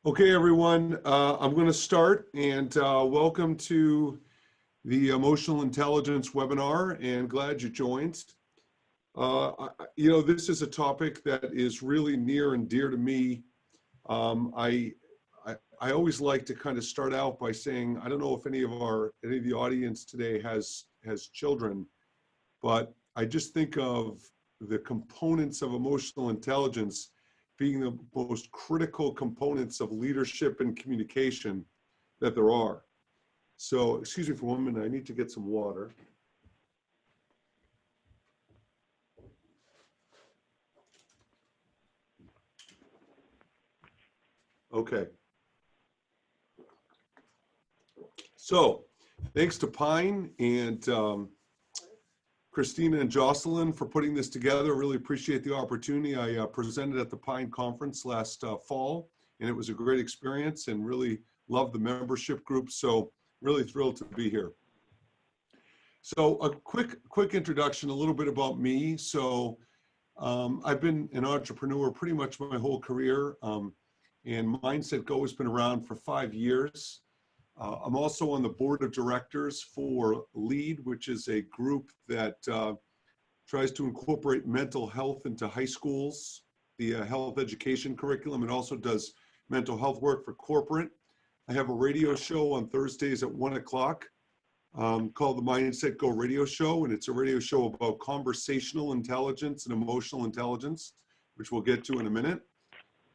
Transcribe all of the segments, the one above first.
Okay, everyone, I'm going to start and welcome to the Emotional Intelligence webinar and glad you joined. This is a topic that is really near and dear to me. I always like to kind of start out by saying, I don't know if any of the audience today has children, but I just think of the components of emotional intelligence being the most critical components of leadership and communication that there are. So, excuse me for 1 minute, I need to get some water. Okay. So, thanks to Pine and Christina and Jocelyn for putting this together. Really appreciate the opportunity. I presented at the Pine Conference last fall, and it was a great experience and really loved the membership group. So really thrilled to be here. So a quick introduction, a little bit about me. So I've been an entrepreneur pretty much my whole career, and Mindset Go has been around for 5 years. I'm also on the board of directors for LEAD, which is a group that tries to incorporate mental health into high schools, the health education curriculum, and also does mental health work for corporate. I have a radio show on Thursdays at 1 o'clock called the Mindset Go Radio Show, and it's a radio show about conversational intelligence and emotional intelligence, which we'll get to in a minute.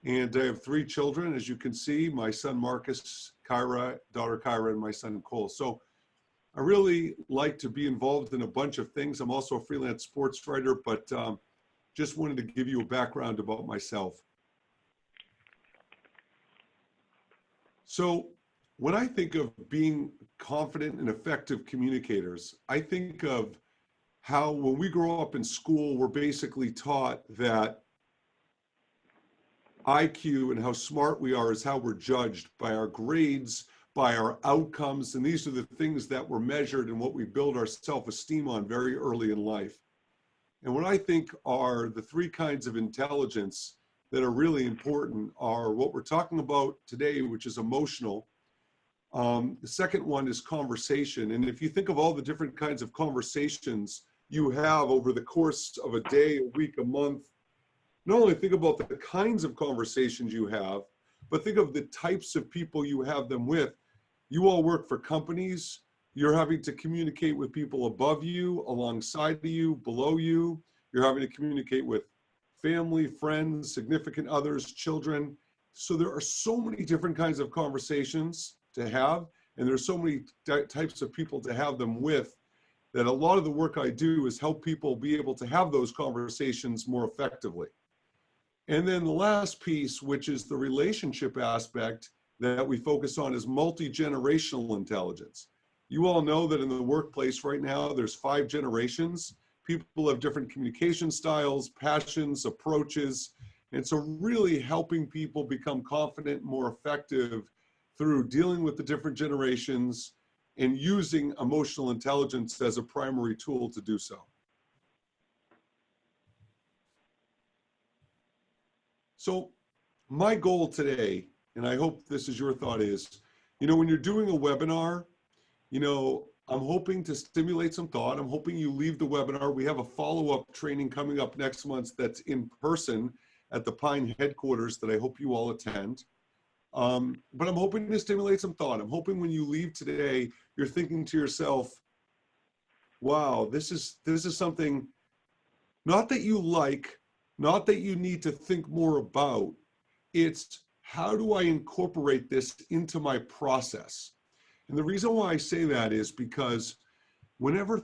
And I have 3 children, as you can see, my son Marcus, Kyra, daughter Kyra, and my son Cole. So I really like to be involved in a bunch of things. I'm also a freelance sports writer, but just wanted to give you a background about myself. So when I think of being confident and effective communicators, I think of how when we grow up in school, we're basically taught that IQ and how smart we are is how we're judged by our grades, by our outcomes, and these are the things that were measured and what we build our self-esteem on very early in life. And what I think are the 3 kinds of intelligence that are really important are what we're talking about today, which is emotional. The second one is conversation. And if you think of all the different kinds of conversations you have over the course of a day, a week, a month, not only think about the kinds of conversations you have, but think of the types of people you have them with. You all work for companies. You're having to communicate with people above you, alongside of you, below you. You're having to communicate with family, friends, significant others, children. So there are so many different kinds of conversations to have, and there's so many types of people to have them with, that a lot of the work I do is help people be able to have those conversations more effectively. And then the last piece, which is the relationship aspect that we focus on, is multi-generational intelligence. You all know that in the workplace right now, there's 5 generations. People have different communication styles, passions, approaches. And so really helping people become confident, more effective through dealing with the different generations and using emotional intelligence as a primary tool to do so. So my goal today, and I hope this is your thought, is, when you're doing a webinar, I'm hoping to stimulate some thought. I'm hoping you leave the webinar. We have a follow-up training coming up next month that's in person at the Pine headquarters that I hope you all attend. But I'm hoping to stimulate some thought. I'm hoping when you leave today, you're thinking to yourself, wow, this is something not that you like, not that you need to think more about. It's how do I incorporate this into my process? And the reason why I say that is because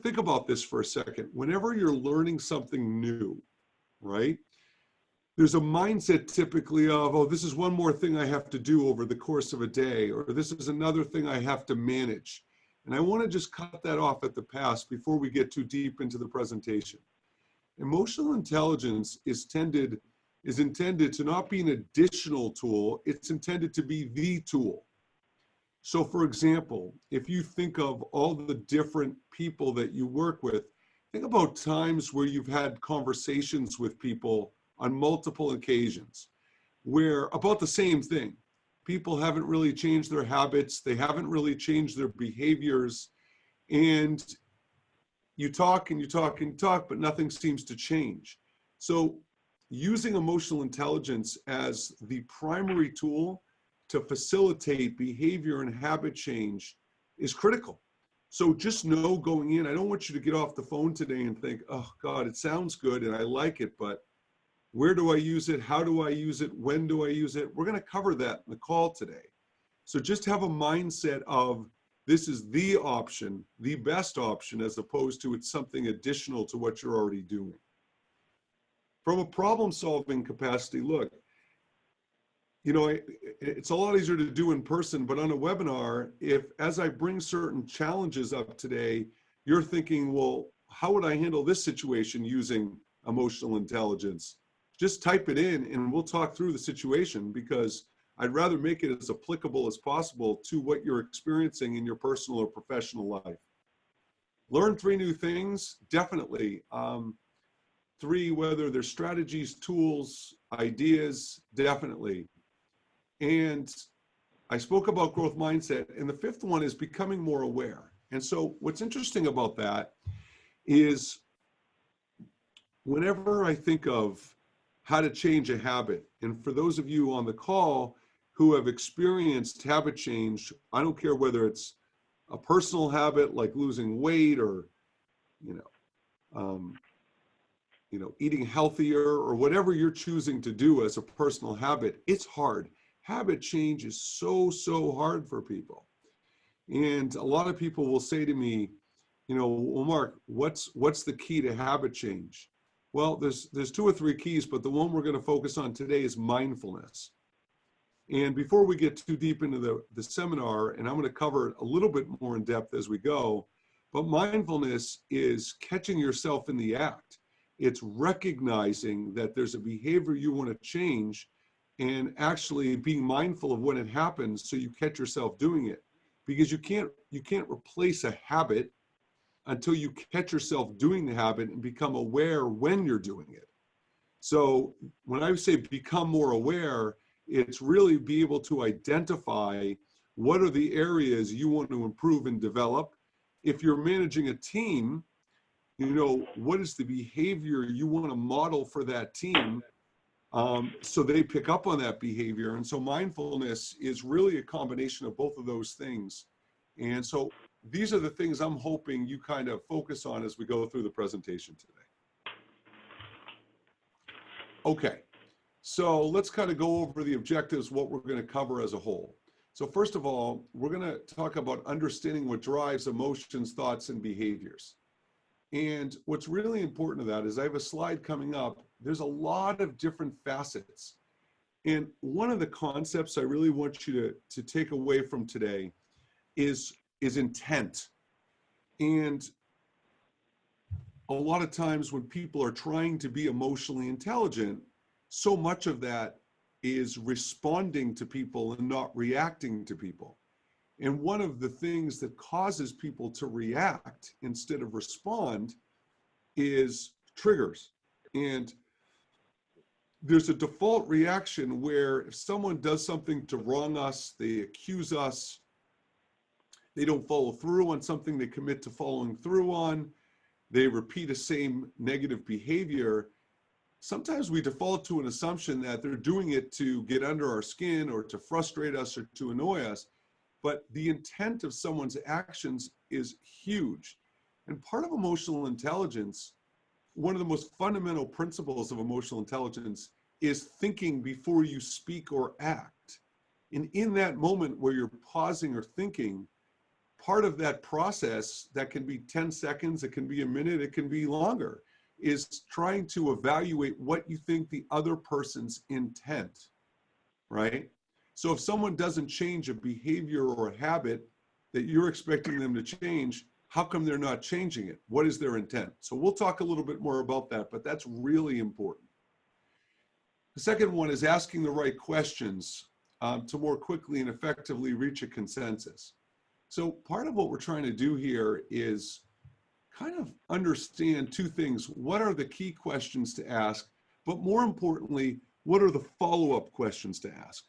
think about this for a second, whenever you're learning something new, right? There's a mindset typically of, oh, this is one more thing I have to do over the course of a day, or this is another thing I have to manage. And I want to just cut that off at the pass before we get too deep into the presentation. Emotional intelligence is intended to not be an additional tool, it's intended to be the tool. So for example, if you think of all the different people that you work with, think about times where you've had conversations with people on multiple occasions where about the same thing. people haven't really changed their habits. They haven't really changed their behaviors. And you talk and you talk and you talk, but nothing seems to change. So using emotional intelligence as the primary tool to facilitate behavior and habit change is critical. So just know going in, I don't want you to get off the phone today and think, oh God, it sounds good and I like it, but where do I use it? How do I use it? When do I use it? We're going to cover that in the call today. So just have a mindset of this is the option, the best option, as opposed to it's something additional to what you're already doing. From a problem-solving capacity, look, you know, it's a lot easier to do in person, but on a webinar, if as I bring certain challenges up today, you're thinking, well, how would I handle this situation using emotional intelligence? Just type it in and we'll talk through the situation, because I'd rather make it as applicable as possible to what you're experiencing in your personal or professional life. Learn 3 new things, definitely. 3, whether they're strategies, tools, ideas, definitely. And I spoke about growth mindset, and the 5th one is becoming more aware. And so what's interesting about that is whenever I think of how to change a habit, and for those of you on the call who have experienced habit change, I don't care whether it's a personal habit like losing weight or, eating healthier or whatever you're choosing to do as a personal habit, it's hard. Habit change is so, so hard for people. And a lot of people will say to me, well, Mark, what's the key to habit change? Well, there's 2 or 3 keys, but the one we're going to focus on today is mindfulness. And before we get too deep into the seminar, and I'm going to cover it a little bit more in depth as we go, but mindfulness is catching yourself in the act. It's recognizing that there's a behavior you want to change and actually being mindful of when it happens so you catch yourself doing it. Because you can't replace a habit until you catch yourself doing the habit and become aware when you're doing it. So when I say become more aware, it's really be able to identify what are the areas you want to improve and develop. If you're managing a team, what is the behavior you want to model for that team so they pick up on that behavior. And so mindfulness is really a combination of both of those things. And so these are the things I'm hoping you kind of focus on as we go through the presentation today. Okay, so let's kind of go over the objectives, what we're going to cover as a whole. So first of all, we're going to talk about understanding what drives emotions, thoughts, and behaviors. And what's really important to that is I have a slide coming up. There's a lot of different facets. And one of the concepts I really want you to take away from today is intent. And a lot of times when people are trying to be emotionally intelligent, so much of that is responding to people and not reacting to people. And one of the things that causes people to react instead of respond is triggers. And there's a default reaction where if someone does something to wrong us, they accuse us, they don't follow through on something they commit to following through on, they repeat a same negative behavior, sometimes we default to an assumption that they're doing it to get under our skin or to frustrate us or to annoy us. But the intent of someone's actions is huge. And part of emotional intelligence, one of the most fundamental principles of emotional intelligence is thinking before you speak or act. And in that moment where you're pausing or thinking, part of that process, that can be 10 seconds, it can be a minute, it can be longer, is trying to evaluate what you think the other person's intent, right? So if someone doesn't change a behavior or a habit that you're expecting them to change, how come they're not changing it? What is their intent? So we'll talk a little bit more about that, but that's really important. The second one is asking the right questions to more quickly and effectively reach a consensus. So part of what we're trying to do here is kind of understand 2 things. What are the key questions to ask? But more importantly, what are the follow-up questions to ask?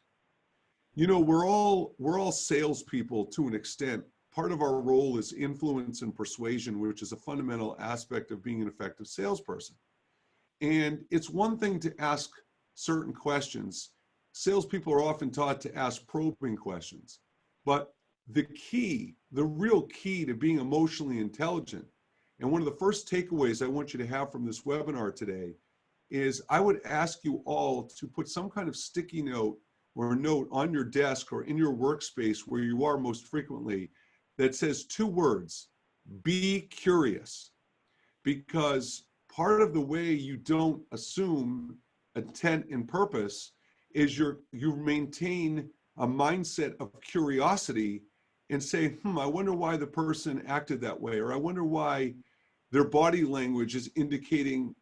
we're all salespeople to an extent. Part of our role is influence and persuasion, which is a fundamental aspect of being an effective salesperson. And it's one thing to ask certain questions. Salespeople are often taught to ask probing questions. But the real key to being emotionally intelligent, and one of the first takeaways I want you to have from this webinar today, is I would ask you all to put some kind of sticky note or a note on your desk or in your workspace where you are most frequently that says 2 words: be curious. Because part of the way you don't assume intent and purpose is you maintain a mindset of curiosity and say, I wonder why the person acted that way, or I wonder why their body language is indicating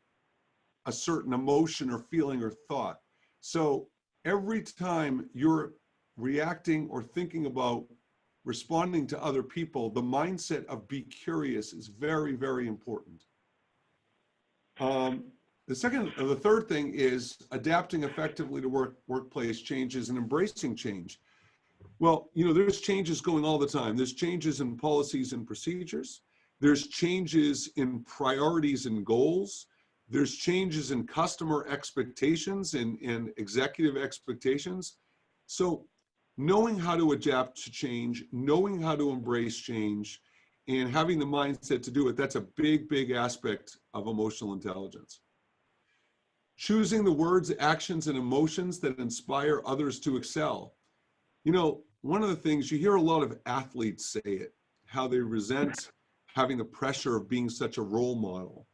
a certain emotion or feeling or thought. So every time you're reacting or thinking about responding to other people, the mindset of be curious is very, very important. The third thing is adapting effectively to workplace changes and embracing change. Well, there's changes going all the time. There's changes in policies and procedures. There's changes in priorities and goals. There's changes in customer expectations and executive expectations. So knowing how to adapt to change, knowing how to embrace change, and having the mindset to do it, that's a big, big aspect of emotional intelligence. Choosing the words, actions, and emotions that inspire others to excel. One of the things, you hear a lot of athletes say it, how they resent having the pressure of being such a role model.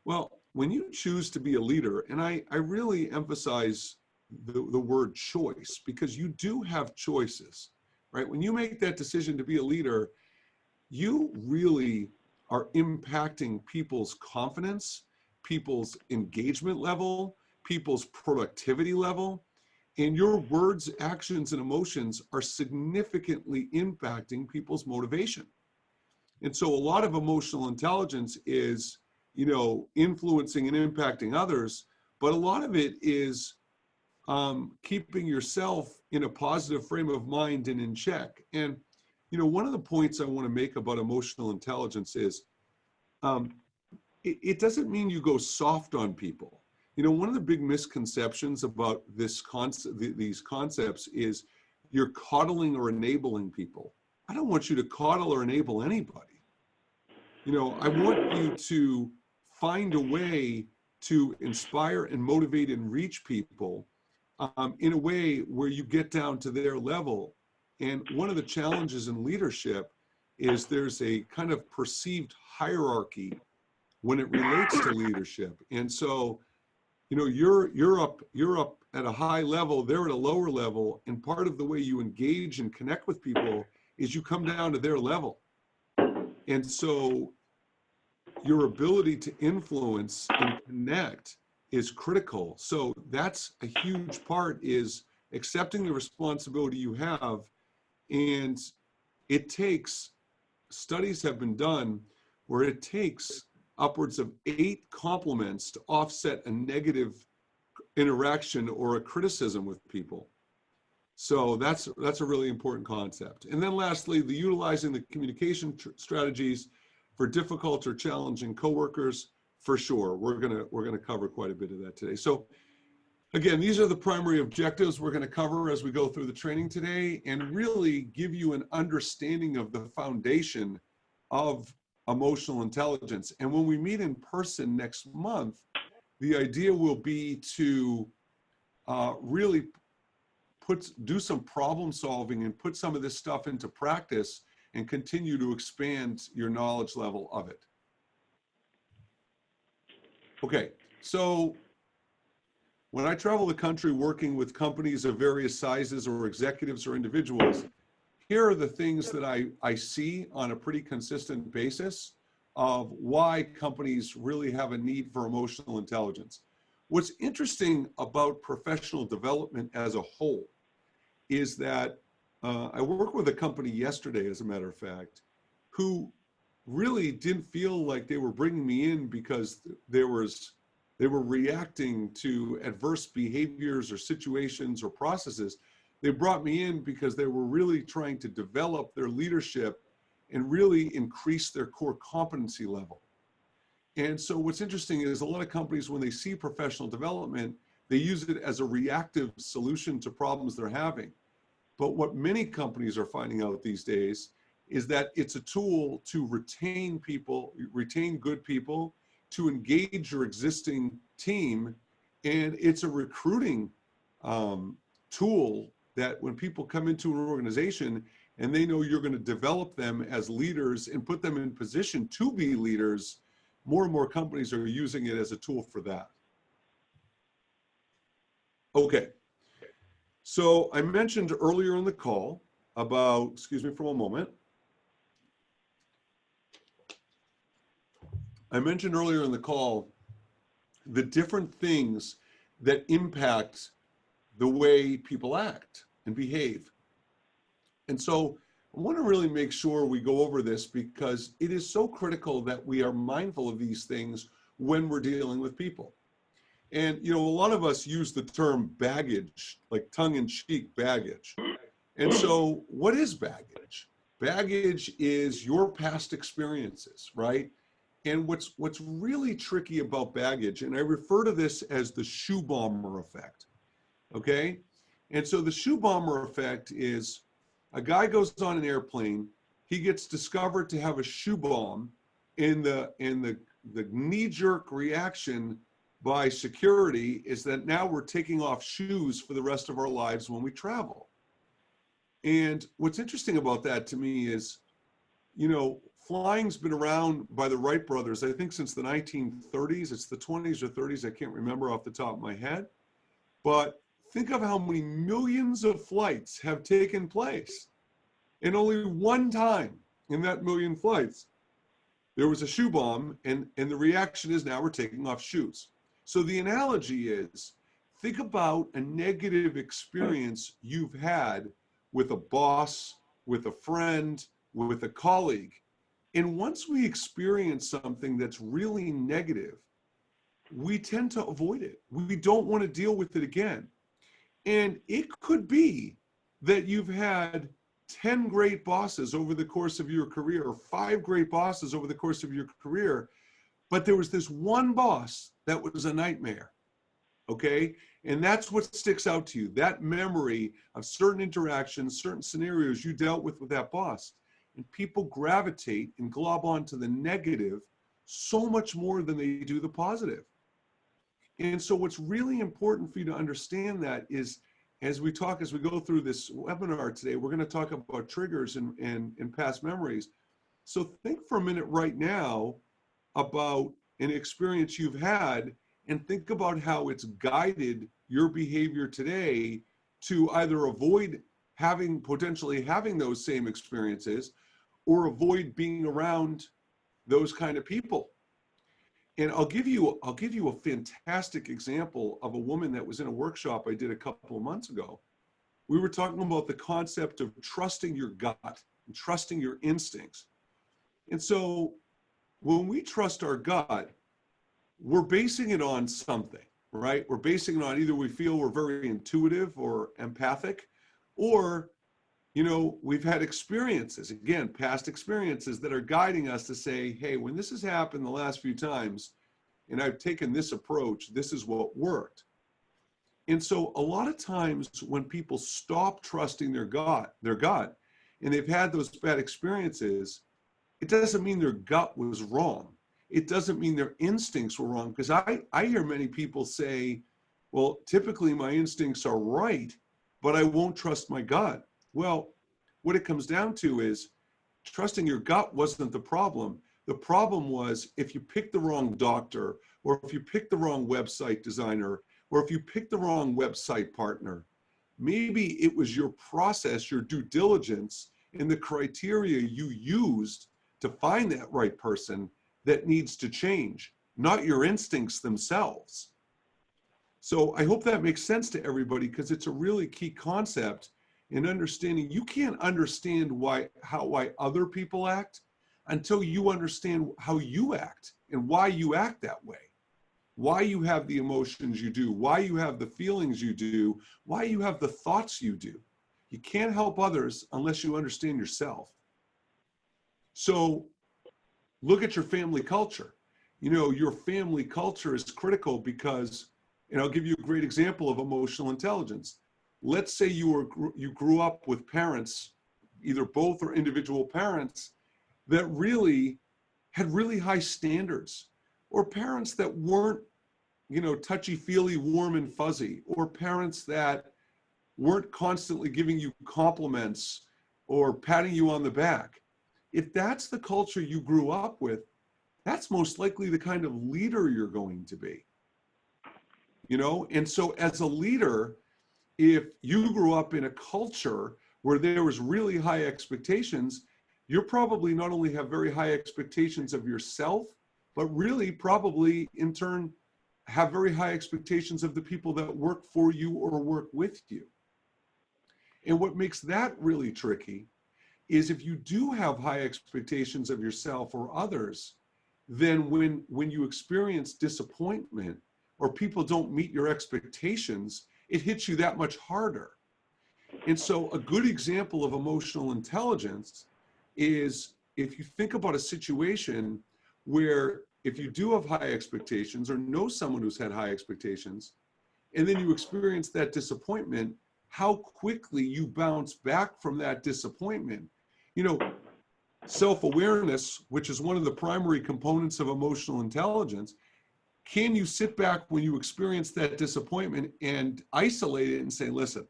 Well, when you choose to be a leader, and I really emphasize the word choice, because you do have choices, right? When you make that decision to be a leader, you really are impacting people's confidence, people's engagement level, people's productivity level, and your words, actions, and emotions are significantly impacting people's motivation. And so a lot of emotional intelligence is, influencing and impacting others, but a lot of it is keeping yourself in a positive frame of mind and in check. And one of the points I want to make about emotional intelligence is it doesn't mean you go soft on people. One of the big misconceptions about these concepts is you're coddling or enabling people. I don't want you to coddle or enable anybody. I want you to find a way to inspire and motivate and reach people in a way where you get down to their level. And one of the challenges in leadership is there's a kind of perceived hierarchy when it relates to leadership. And so, you're up at a high level, they're at a lower level, and part of the way you engage and connect with people is you come down to their level. And so your ability to influence and connect is critical. So that's a huge part, is accepting the responsibility you have. And it takes, studies have been done where it takes upwards of 8 compliments to offset a negative interaction or a criticism with people. So that's a really important concept. And then lastly, utilizing the communication strategies for difficult or challenging coworkers, for sure. We're gonna cover quite a bit of that today. So again, these are the primary objectives we're gonna cover as we go through the training today, and really give you an understanding of the foundation of emotional intelligence. And when we meet in person next month, the idea will be to really do some problem solving and put some of this stuff into practice and continue to expand your knowledge level of it. Okay, so when I travel the country working with companies of various sizes or executives or individuals, here are the things that I see on a pretty consistent basis of why companies really have a need for emotional intelligence. What's interesting about professional development as a whole is that I worked with a company yesterday, as a matter of fact, who really didn't feel like they were bringing me in because they were reacting to adverse behaviors or situations or processes. They brought me in because they were really trying to develop their leadership and really increase their core competency level. And so what's interesting is a lot of companies, when they see professional development, they use it as a reactive solution to problems they're having. But what many companies are finding out these days is that it's a tool to retain people, retain good people, to engage your existing team. And it's a recruiting tool that when people come into an organization and they know you're going to develop them as leaders and put them in position to be leaders, more and more companies are using it as a tool for that. Okay. So I mentioned earlier in the call about, excuse me for a moment. I mentioned earlier in the call the different things that impact the way people act and behave. And so I want to really make sure we go over this because it is so critical that we are mindful of these things when we're dealing with people. And, you know, a lot of us use the term baggage, like tongue-in-cheek baggage. And so what is baggage? Baggage is your past experiences, right? And what's really tricky about baggage, and I refer to this as the shoe bomber effect, okay? And so the shoe bomber effect is a guy goes on an airplane, he gets discovered to have a shoe bomb, and the knee-jerk reaction by security is that now we're taking off shoes for the rest of our lives when we travel. And what's interesting about that to me is, you know, flying's been around by the Wright brothers, I think since the 1930s. It's the 20s or 30s, I can't remember off the top of my head. But think of how many millions of flights have taken place. And only one time in that million flights, there was a shoe bomb, and the reaction is now we're taking off shoes. So the analogy is, think about a negative experience you've had with a boss, with a friend, with a colleague. And once we experience something that's really negative, we tend to avoid it. We don't want to deal with it again. And it could be that you've had 10 great bosses over the course of your career, or 5 great bosses over the course of your career, but there was this one boss that was a nightmare, okay? And that's what sticks out to you, that memory of certain interactions, certain scenarios you dealt with that boss. And people gravitate and glob onto the negative so much more than they do the positive. And so what's really important for you to understand that is, as we go through this webinar today, we're going to talk about triggers and past memories. So think for a minute right now about an experience you've had and think about how it's guided your behavior today to either avoid potentially having those same experiences or avoid being around those kind of people. And I'll give you a fantastic example of a woman that was in a workshop I did a couple of months ago. We were talking about the concept of trusting your gut and trusting your instincts. And so when we trust our gut, we're basing it on something, right? We're basing it on either we feel we're very intuitive or empathic, or, you know, we've had experiences, again, past experiences that are guiding us to say, hey, when this has happened the last few times, and I've taken this approach, this is what worked. And so a lot of times when people stop trusting their gut, and they've had those bad experiences, it doesn't mean their gut was wrong. It doesn't mean their instincts were wrong, because I hear many people say, well, typically my instincts are right, but I won't trust my gut. Well, what it comes down to is trusting your gut wasn't the problem. The problem was if you picked the wrong doctor, or if you picked the wrong website designer, or if you picked the wrong website partner. Maybe it was your process, your due diligence, and the criteria you used to find that right person that needs to change, not your instincts themselves. So I hope that makes sense to everybody, because it's a really key concept in understanding. You can't understand why other people act until you understand how you act and why you act that way, why you have the emotions you do, why you have the feelings you do, why you have the thoughts you do. You can't help others unless you understand yourself. So look at your family culture. You know, your family culture is critical because, and I'll give you a great example of emotional intelligence. Let's say you grew up with parents, either both or individual parents, that really had really high standards, or parents that weren't, you know, touchy-feely, warm and fuzzy, or parents that weren't constantly giving you compliments or patting you on the back. If that's the culture you grew up with, that's most likely the kind of leader you're going to be. You know, and so as a leader, if you grew up in a culture where there was really high expectations, you're probably not only have very high expectations of yourself, but really probably in turn have very high expectations of the people that work for you or work with you. And what makes that really tricky is if you do have high expectations of yourself or others, then when you experience disappointment or people don't meet your expectations, it hits you that much harder. And so a good example of emotional intelligence is if you think about a situation where if you do have high expectations or know someone who's had high expectations, and then you experience that disappointment, how quickly you bounce back from that disappointment. You know, self-awareness, which is one of the primary components of emotional intelligence, can you sit back when you experience that disappointment and isolate it and say, listen,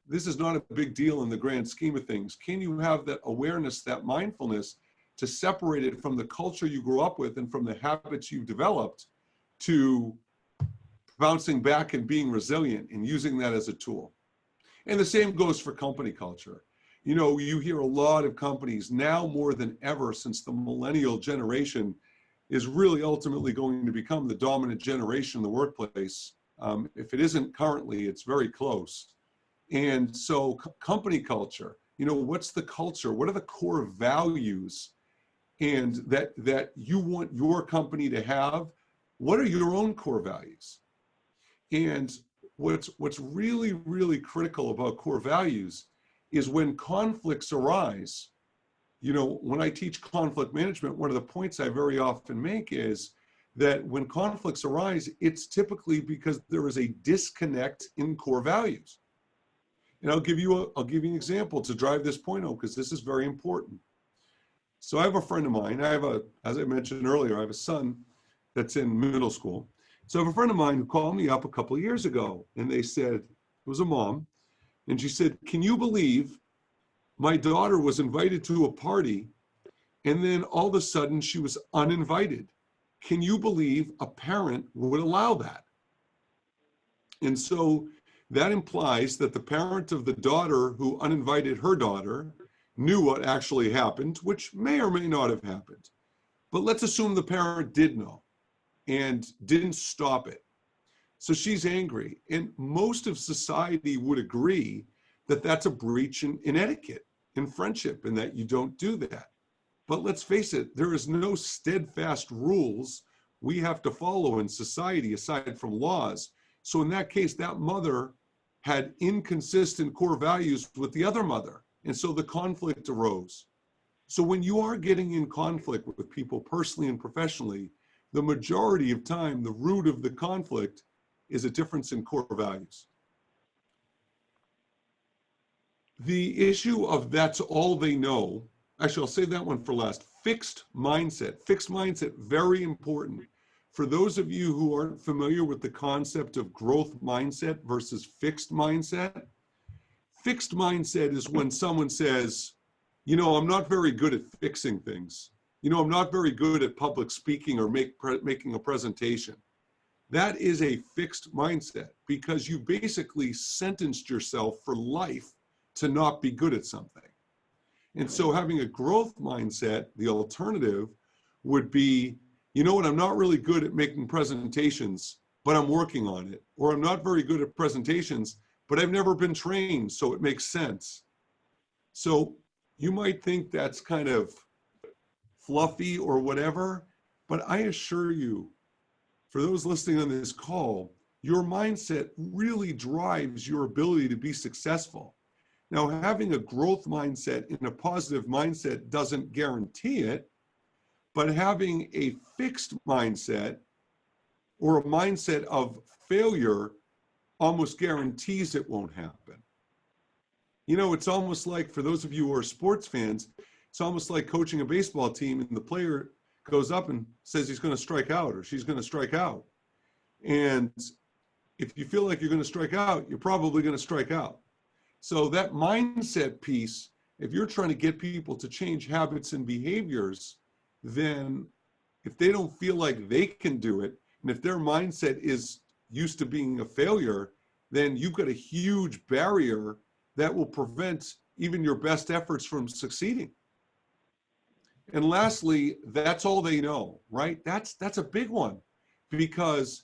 this is not a big deal in the grand scheme of things. Can you have that awareness, that mindfulness to separate it from the culture you grew up with and from the habits you've developed to bouncing back and being resilient and using that as a tool? And the same goes for company culture. You know, you hear a lot of companies now more than ever since the millennial generation is really ultimately going to become the dominant generation in the workplace. If it isn't currently, it's very close. And so company culture, you know, what's the culture? What are the core values and that you want your company to have? What are your own core values? And what's really, really critical about core values is when conflicts arise. You know, when I teach conflict management, one of the points I very often make is that when conflicts arise, it's typically because there is a disconnect in core values. And I'll give you an example to drive this point home, because this is very important. So I have a friend of mine. As I mentioned earlier, I have a son that's in middle school. So I have a friend of mine who called me up a couple of years ago, and they said, it was a mom, and she said, can you believe my daughter was invited to a party and then all of a sudden she was uninvited? Can you believe a parent would allow that? And so that implies that the parent of the daughter who uninvited her daughter knew what actually happened, which may or may not have happened. But let's assume the parent did know and didn't stop it. So she's angry. And most of society would agree that that's a breach in etiquette, in friendship, and that you don't do that. But let's face it, there is no steadfast rules we have to follow in society aside from laws. So in that case, that mother had inconsistent core values with the other mother. And so the conflict arose. So when you are getting in conflict with people personally and professionally, the majority of time, the root of the conflict is a difference in core values. The issue of that's all they know, actually, I'll save that one for last. Fixed mindset. Fixed mindset, very important. For those of you who aren't familiar with the concept of growth mindset versus fixed mindset is when someone says, you know, I'm not very good at fixing things. You know, I'm not very good at public speaking or making a presentation. That is a fixed mindset because you basically sentenced yourself for life to not be good at something. And so having a growth mindset, the alternative would be, you know what, I'm not really good at making presentations, but I'm working on it. Or I'm not very good at presentations, but I've never been trained, so it makes sense. So you might think that's kind of fluffy or whatever, but I assure you, for those listening on this call, your mindset really drives your ability to be successful. Now, having a growth mindset and a positive mindset doesn't guarantee it, but having a fixed mindset or a mindset of failure almost guarantees it won't happen. You know, it's almost like, for those of you who are sports fans, it's almost like coaching a baseball team and the player goes up and says he's going to strike out or she's going to strike out. And if you feel like you're going to strike out, you're probably going to strike out. So that mindset piece, if you're trying to get people to change habits and behaviors, then if they don't feel like they can do it, and if their mindset is used to being a failure, then you've got a huge barrier that will prevent even your best efforts from succeeding. And lastly, that's all they know, right? That's a big one, because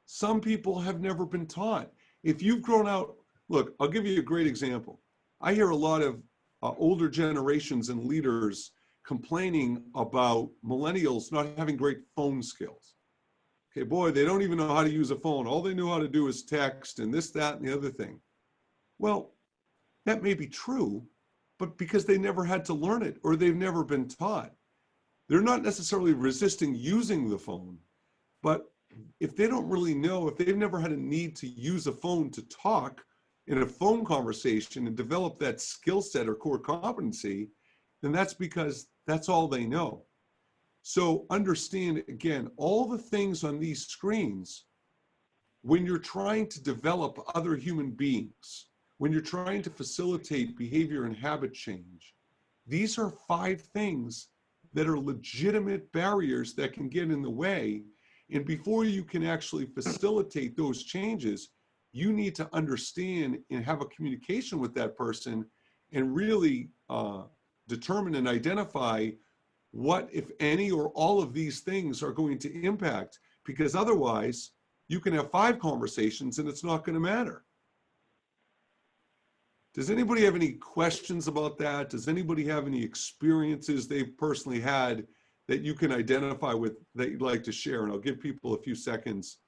some people have never been taught. If you've grown out, look, I'll give you a great example. I hear a lot of older generations and leaders complaining about millennials not having great phone skills. Okay, boy, they don't even know how to use a phone. All they know how to do is text and this, that, and the other thing. Well, that may be true, but because they never had to learn it or they've never been taught. They're not necessarily resisting using the phone, but if they don't really know, if they've never had a need to use a phone to talk in a phone conversation and develop that skill set or core competency, then that's because that's all they know. So understand, again, all the things on these screens, when you're trying to develop other human beings, when you're trying to facilitate behavior and habit change, these are 5 things that are legitimate barriers that can get in the way. And before you can actually facilitate those changes, you need to understand and have a communication with that person and really determine and identify what, if any, or all of these things are going to impact, because otherwise you can have 5 conversations and it's not going to matter. Does anybody have any questions about that? Does anybody have any experiences they've personally had that you can identify with that you'd like to share? And I'll give people a few seconds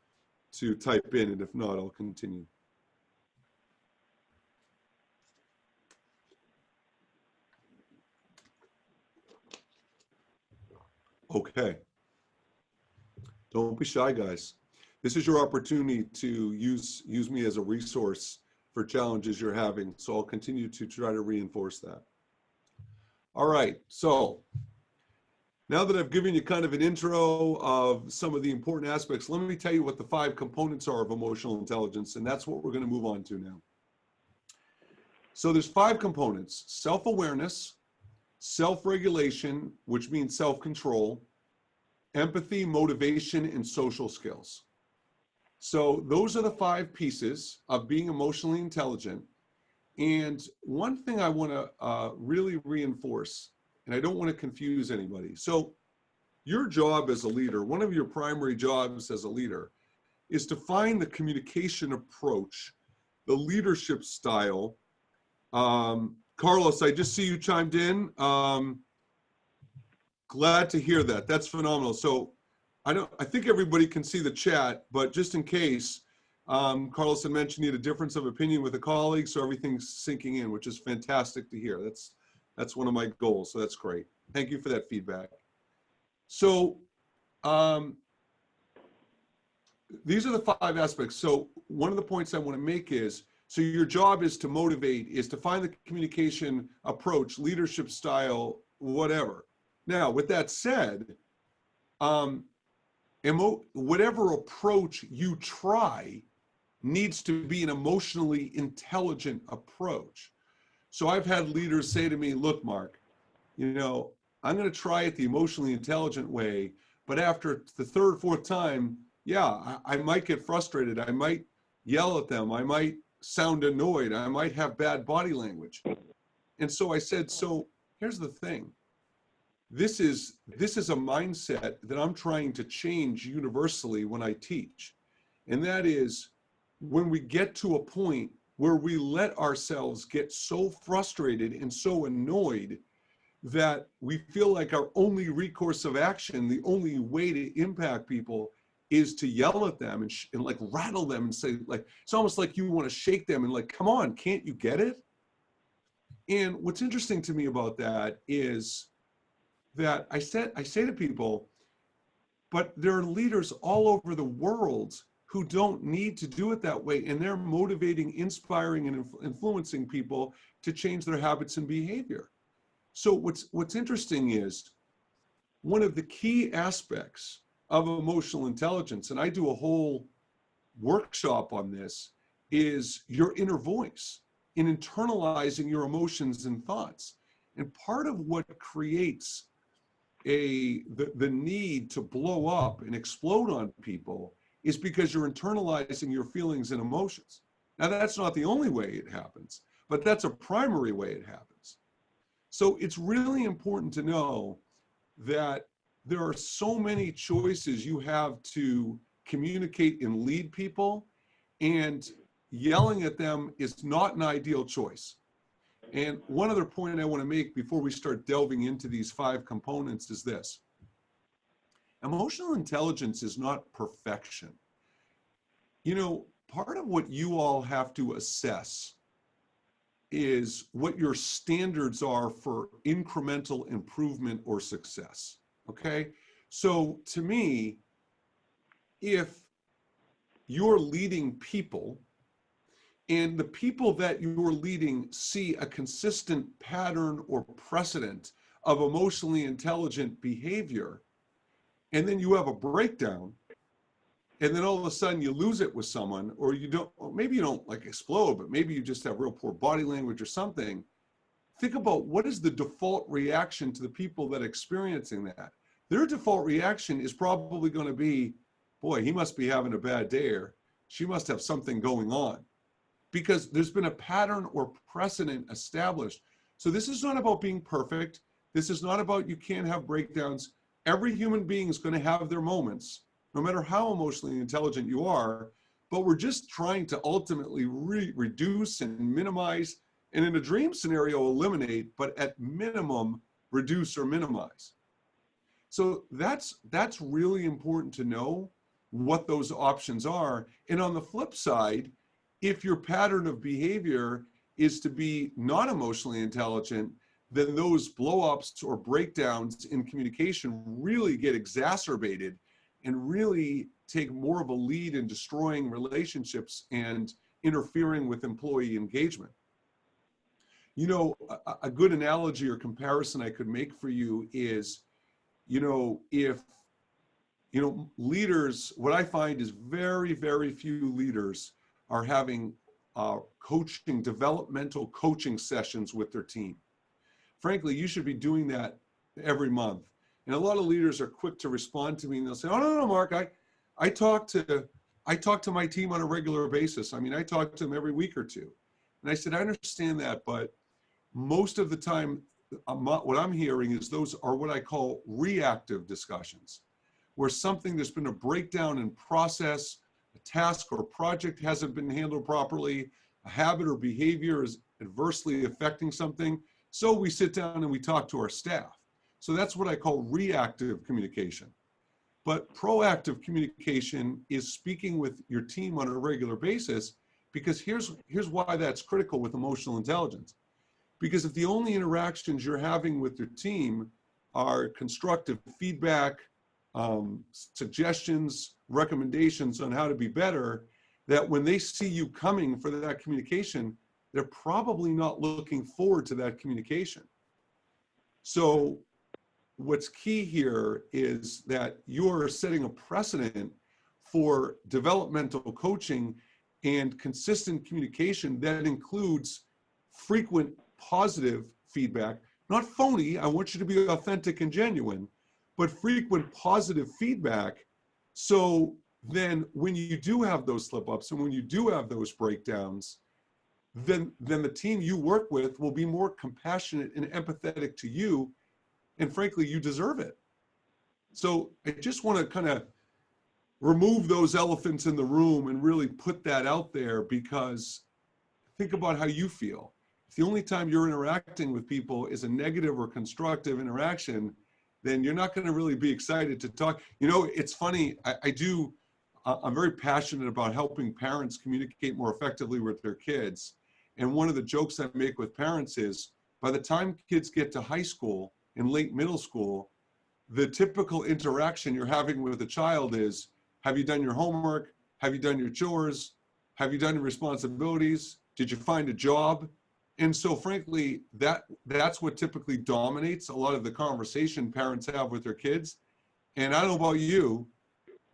to type in, and if not, I'll continue. Okay. Don't be shy, guys. This is your opportunity to use me as a resource for challenges you're having. So I'll continue to try to reinforce that. All right, so now that I've given you kind of an intro of some of the important aspects, let me tell you what the 5 components are of emotional intelligence, and that's what we're going to move on to now. So there's 5 components: self-awareness, self-regulation, which means self-control, empathy, motivation, and social skills. So those are the 5 pieces of being emotionally intelligent. And one thing I want to really reinforce, and I don't want to confuse anybody. So your job as a leader, one of your primary jobs as a leader, is to find the communication approach, the leadership style. Carlos, I just see you chimed in. Glad to hear that. That's phenomenal. So I think everybody can see the chat, but just in case, Carlos had mentioned you had a difference of opinion with a colleague, so everything's sinking in, which is fantastic to hear. That's one of my goals, so that's great. Thank you for that feedback. So these are the 5 aspects. So one of the points I want to make is, so your job is to motivate, is to find the communication approach, leadership style, whatever. Now, with that said, whatever approach you try needs to be an emotionally intelligent approach. So I've had leaders say to me, look, Mark, you know, I'm going to try it the emotionally intelligent way, but after the 3rd, 4th time, yeah, I might get frustrated. I might yell at them. I might sound annoyed. I might have bad body language. And so I said, so here's the thing. This is a mindset that I'm trying to change universally when I teach. And that is, when we get to a point where we let ourselves get so frustrated and so annoyed that we feel like our only recourse of action, the only way to impact people, is to yell at them and like rattle them and say, like, it's almost like you want to shake them and like, come on, can't you get it? And what's interesting to me about that is that I say to people, but there are leaders all over the world who don't need to do it that way. And they're motivating, inspiring, and influencing people to change their habits and behavior. So what's interesting is one of the key aspects of emotional intelligence, and I do a whole workshop on this, is your inner voice, in internalizing your emotions and thoughts. And part of what creates the need to blow up and explode on people is because you're internalizing your feelings and emotions. Now, that's not the only way it happens, but that's a primary way it happens. So it's really important to know that there are so many choices you have to communicate and lead people, and yelling at them is not an ideal choice. And one other point I want to make before we start delving into these 5 components is this. Emotional intelligence is not perfection. You know, part of what you all have to assess is what your standards are for incremental improvement or success, okay? So to me, if you're leading people and the people that you're leading see a consistent pattern or precedent of emotionally intelligent behavior, and then you have a breakdown, and then all of a sudden you lose it with someone, or you don't, or maybe you don't like explode, but maybe you just have real poor body language or something. Think about what is the default reaction to the people that are experiencing that. Their default reaction is probably going to be, boy, he must be having a bad day, or she must have something going on, because there's been a pattern or precedent established. So this is not about being perfect. This is not about you can't have breakdowns. Every human being is going to have their moments, no matter how emotionally intelligent you are, but we're just trying to ultimately reduce and minimize, and in a dream scenario, eliminate, but at minimum, reduce or minimize. So that's really important to know what those options are. And on the flip side, if your pattern of behavior is to be not emotionally intelligent, then those blow-ups or breakdowns in communication really get exacerbated and really take more of a lead in destroying relationships and interfering with employee engagement. You know, a good analogy or comparison I could make for you is, you know, if, you know, leaders, what I find is very, very few leaders are having coaching, developmental coaching sessions with their team. Frankly, you should be doing that every month. And a lot of leaders are quick to respond to me, and they'll say, "Oh, no, Mark, I talk to my team on a regular basis. I mean, I talk to them every week or two." And I said, "I understand that, but most of the time, what I'm hearing is those are what I call reactive discussions, where there's been a breakdown in process, a task or project hasn't been handled properly, a habit or behavior is adversely affecting something. So we sit down and we talk to our staff." So that's what I call reactive communication. But proactive communication is speaking with your team on a regular basis, because here's why that's critical with emotional intelligence. Because if the only interactions you're having with your team are constructive feedback, suggestions, recommendations on how to be better, that when they see you coming for that communication, they're probably not looking forward to that communication. So what's key here is that you're setting a precedent for developmental coaching and consistent communication that includes frequent positive feedback, not phony. I want you to be authentic and genuine, but frequent positive feedback. So then when you do have those slip-ups and when you do have those breakdowns, then the team you work with will be more compassionate and empathetic to you. And frankly, you deserve it. So I just want to kind of remove those elephants in the room and really put that out there, because think about how you feel. If the only time you're interacting with people is a negative or constructive interaction, then you're not going to really be excited to talk. You know, it's funny, I'm very passionate about helping parents communicate more effectively with their kids. And one of the jokes I make with parents is, By the time kids get to high school and late middle school, the typical interaction you're having with a child is, have you done your homework? Have you done your chores? Have you done your responsibilities? Did you find a job? And so frankly, that's what typically dominates a lot of the conversation parents have with their kids. And I don't know about you,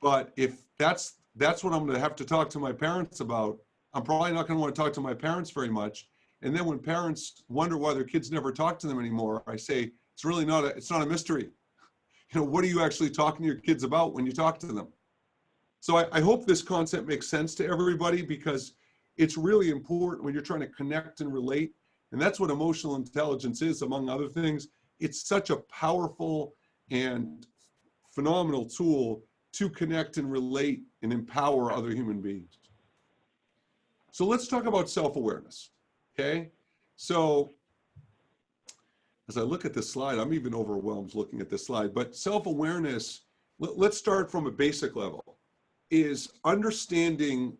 but if that's what I'm gonna have to talk to my parents about, I'm probably not gonna want to talk to my parents very much. And then when parents wonder why their kids never talk to them anymore, I say, it's not a mystery. You know, what are you actually talking to your kids about when you talk to them? So I hope this concept makes sense to everybody, because it's really important when you're trying to connect and relate. And that's what emotional intelligence is, among other things. It's such a powerful and phenomenal tool to connect and relate and empower other human beings. So let's talk about self-awareness, okay? So as I look at this slide, I'm even overwhelmed looking at this slide, but self-awareness, let's start from a basic level, is understanding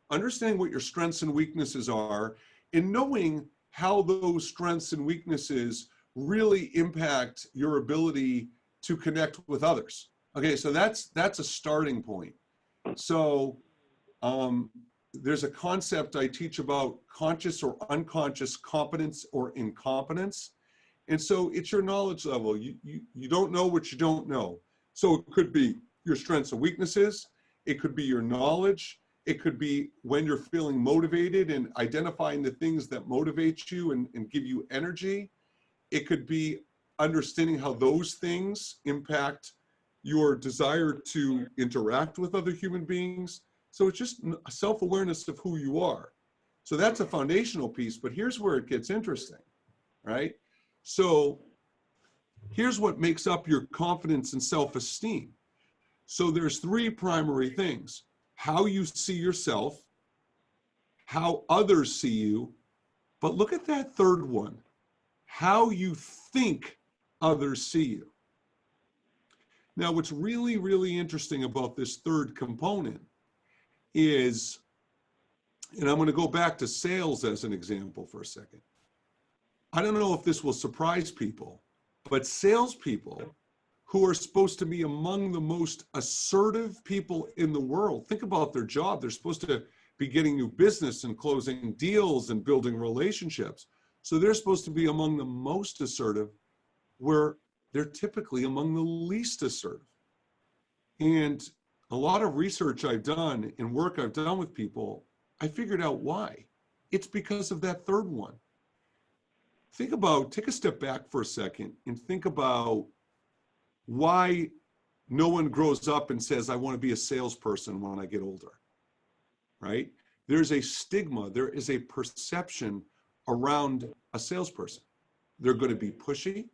what your strengths and weaknesses are, and knowing how those strengths and weaknesses really impact your ability to connect with others. Okay, so that's a starting point. So there's a concept I teach about conscious or unconscious competence or incompetence. And so it's your knowledge level. You don't know what you don't know. So it could be your strengths and weaknesses. It could be your knowledge. It could be when you're feeling motivated and identifying the things that motivate you and give you energy. It could be understanding how those things impact your desire to interact with other human beings. So it's just a self-awareness of who you are. So that's a foundational piece, but here's where it gets interesting, right? So here's what makes up your confidence and self-esteem. So there's three primary things: how you see yourself, how others see you, but look at that third one, how you think others see you. Now, what's really, really interesting about this third component is, and I'm going to go back to sales as an example for a second. I don't know if this will surprise people, but salespeople who are supposed to be among the most assertive people in the world, think about their job. They're supposed to be getting new business and closing deals and building relationships. So they're supposed to be among the most assertive, where they're typically among the least assertive. And a lot of research I've done and work I've done with people, I figured out why. It's because of that third one. Take a step back for a second and think about why no one grows up and says, I want to be a salesperson when I get older, right? There's a stigma, there is a perception around a salesperson. They're going to be pushy.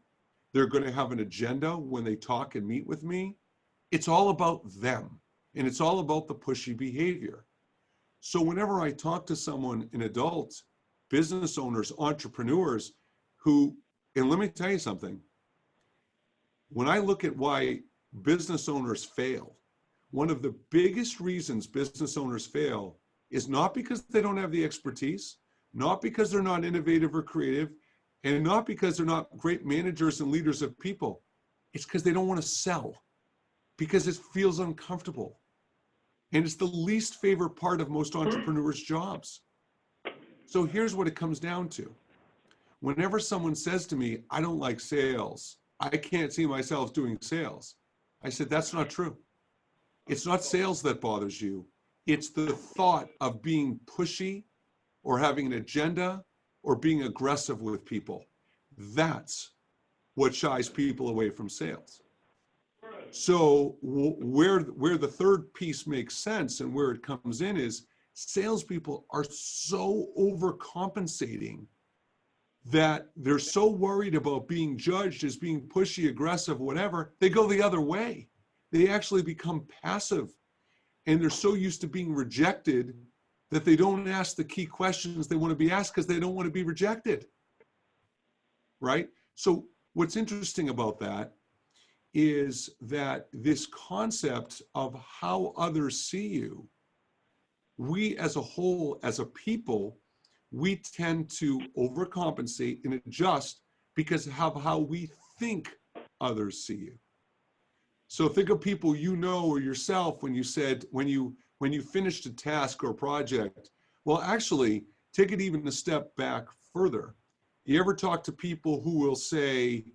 They're going to have an agenda when they talk and meet with me. It's all about them, and it's all about the pushy behavior. So whenever I talk to someone, an adult, business owners, entrepreneurs who, and let me tell you something, when I look at why business owners fail, one of the biggest reasons business owners fail is not because they don't have the expertise, not because they're not innovative or creative, and not because they're not great managers and leaders of people. It's because they don't want to sell, because it feels uncomfortable. And it's the least favorite part of most entrepreneurs' jobs. So here's what it comes down to. Whenever someone says to me, I don't like sales, I can't see myself doing sales, I said, that's not true. It's not sales that bothers you. It's the thought of being pushy or having an agenda or being aggressive with people. That's what shies people away from sales. So where the third piece makes sense and where it comes in is salespeople are so overcompensating that they're so worried about being judged as being pushy, aggressive, whatever, they go the other way. They actually become passive, and they're so used to being rejected that they don't ask the key questions they want to be asked because they don't want to be rejected, right? So what's interesting about that is that this concept of how others see you, we as a whole, as a people, we tend to overcompensate and adjust because of how we think others see you. So think of people you know or yourself when you said, when you finished a task or a project. Well, actually, take it even a step back further. You ever talk to people who will say,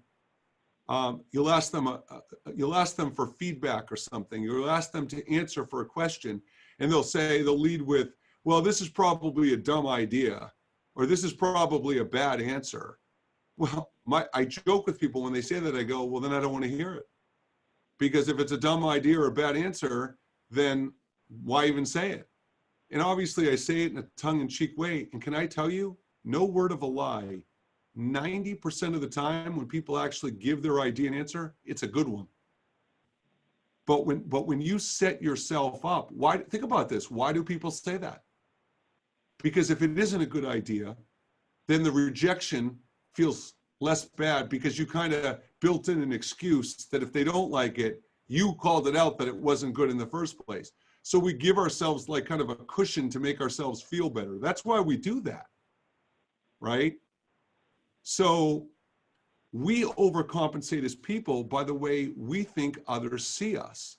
you'll ask them for feedback or something. You'll ask them to answer for a question, and they'll lead with, well, this is probably a dumb idea, or this is probably a bad answer. Well, I joke with people when they say that. I go, well, then I don't want to hear it. Because if it's a dumb idea or a bad answer, then why even say it? And obviously I say it in a tongue-in-cheek way. And can I tell you, no word of a lie, 90% of the time when people actually give their idea and answer, it's a good one. But when you set yourself up, think about this, why do people say that? Because if it isn't a good idea, then the rejection feels less bad because you kind of built in an excuse that if they don't like it, you called it out that it wasn't good in the first place. So we give ourselves like kind of a cushion to make ourselves feel better. That's why we do that, right? So we overcompensate as people by the way we think others see us.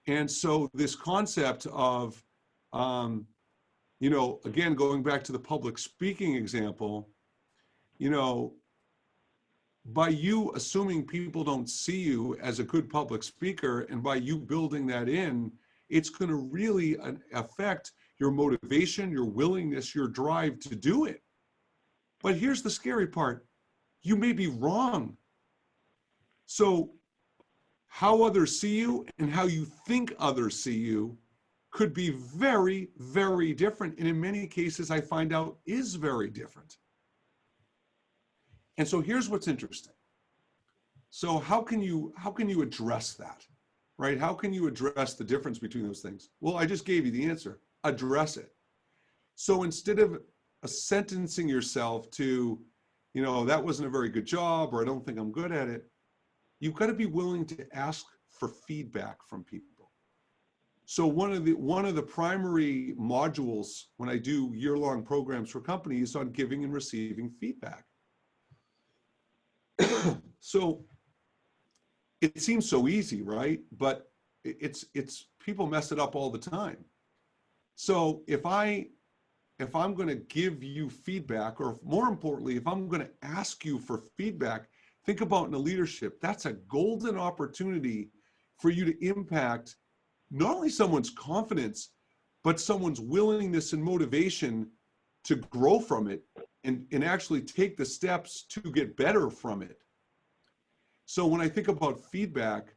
And so this concept of, again, going back to the public speaking example, by you assuming people don't see you as a good public speaker, and by you building that in, it's going to really affect your motivation, your willingness, your drive to do it. But here's the scary part. You may be wrong. So how others see you and how you think others see you could be very, very different. And in many cases, I find out is very different. And so here's what's interesting. So how can you address that, right? How can you address the difference between those things? Well, I just gave you the answer. Address it. So instead of sentencing yourself to, that wasn't a very good job, or I don't think I'm good at it, you've got to be willing to ask for feedback from people. So one of the primary modules when I do year-long programs for companies is on giving and receiving feedback. So it seems so easy, right? But it's people mess it up all the time. So if I'm going to give you feedback, or more importantly, if I'm going to ask you for feedback, think about in a leadership, that's a golden opportunity for you to impact not only someone's confidence, but someone's willingness and motivation to grow from it and actually take the steps to get better from it. So when I think about feedback,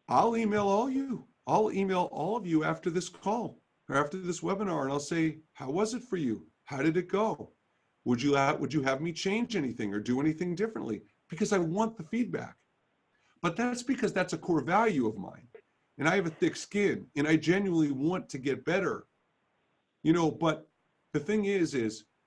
I'll email all of you after this call or after this webinar, and I'll say, how was it for you? How did it go? Would you have me change anything or do anything differently? Because I want the feedback. But that's because that's a core value of mine. And I have a thick skin and I genuinely want to get better. But the thing is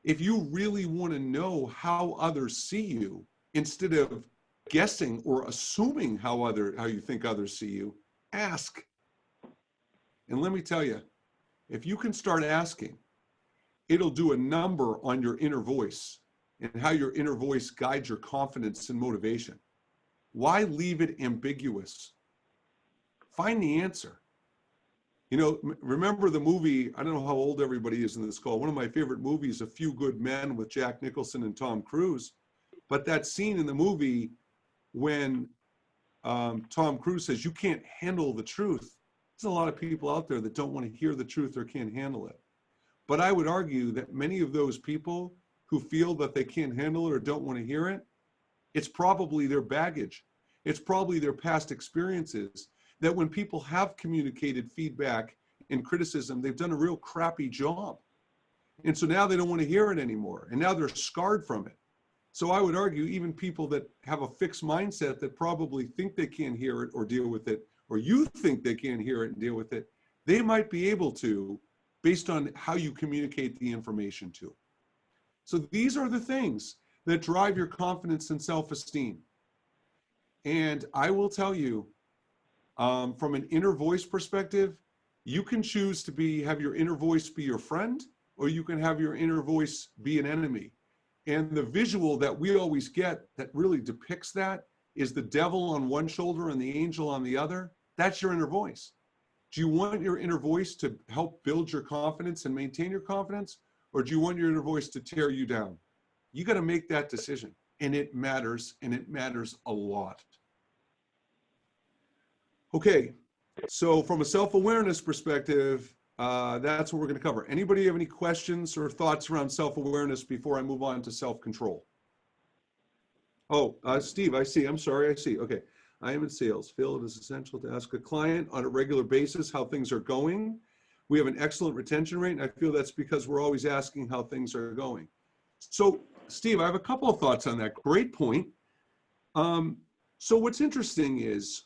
if you really want to know how others see you, instead of guessing or assuming how you think others see you, ask. And let me tell you, if you can start asking, it'll do a number on your inner voice and how your inner voice guides your confidence and motivation. Why leave it ambiguous? Find the answer. Remember the movie, I don't know how old everybody is in this call, one of my favorite movies, A Few Good Men, with Jack Nicholson and Tom Cruise. But that scene in the movie when Tom Cruise says, you can't handle the truth. There's a lot of people out there that don't want to hear the truth or can't handle it. But I would argue that many of those people who feel that they can't handle it or don't want to hear it, it's probably their baggage. It's probably their past experiences that when people have communicated feedback and criticism, they've done a real crappy job. And so now they don't want to hear it anymore. And now they're scarred from it. So I would argue even people that have a fixed mindset that probably think they can't hear it or deal with it, or you think they can't hear it and deal with it, they might be able to based on how you communicate the information to them. So these are the things that drive your confidence and self-esteem. And I will tell you, from an inner voice perspective, you can choose to have your inner voice be your friend, or you can have your inner voice be an enemy. And the visual that we always get that really depicts that is the devil on one shoulder and the angel on the other. That's your inner voice. Do you want your inner voice to help build your confidence and maintain your confidence? Or do you want your inner voice to tear you down? You got to make that decision. And it matters a lot. Okay, so from a self-awareness perspective, that's what we're going to cover. Anybody have any questions or thoughts around self-awareness before I move on to self-control? Oh, Steve, I see. I'm sorry, I see. Okay. I am in sales. Phil, it is essential to ask a client on a regular basis how things are going. We have an excellent retention rate, and I feel that's because we're always asking how things are going. So, Steve, I have a couple of thoughts on that. Great point. So what's interesting is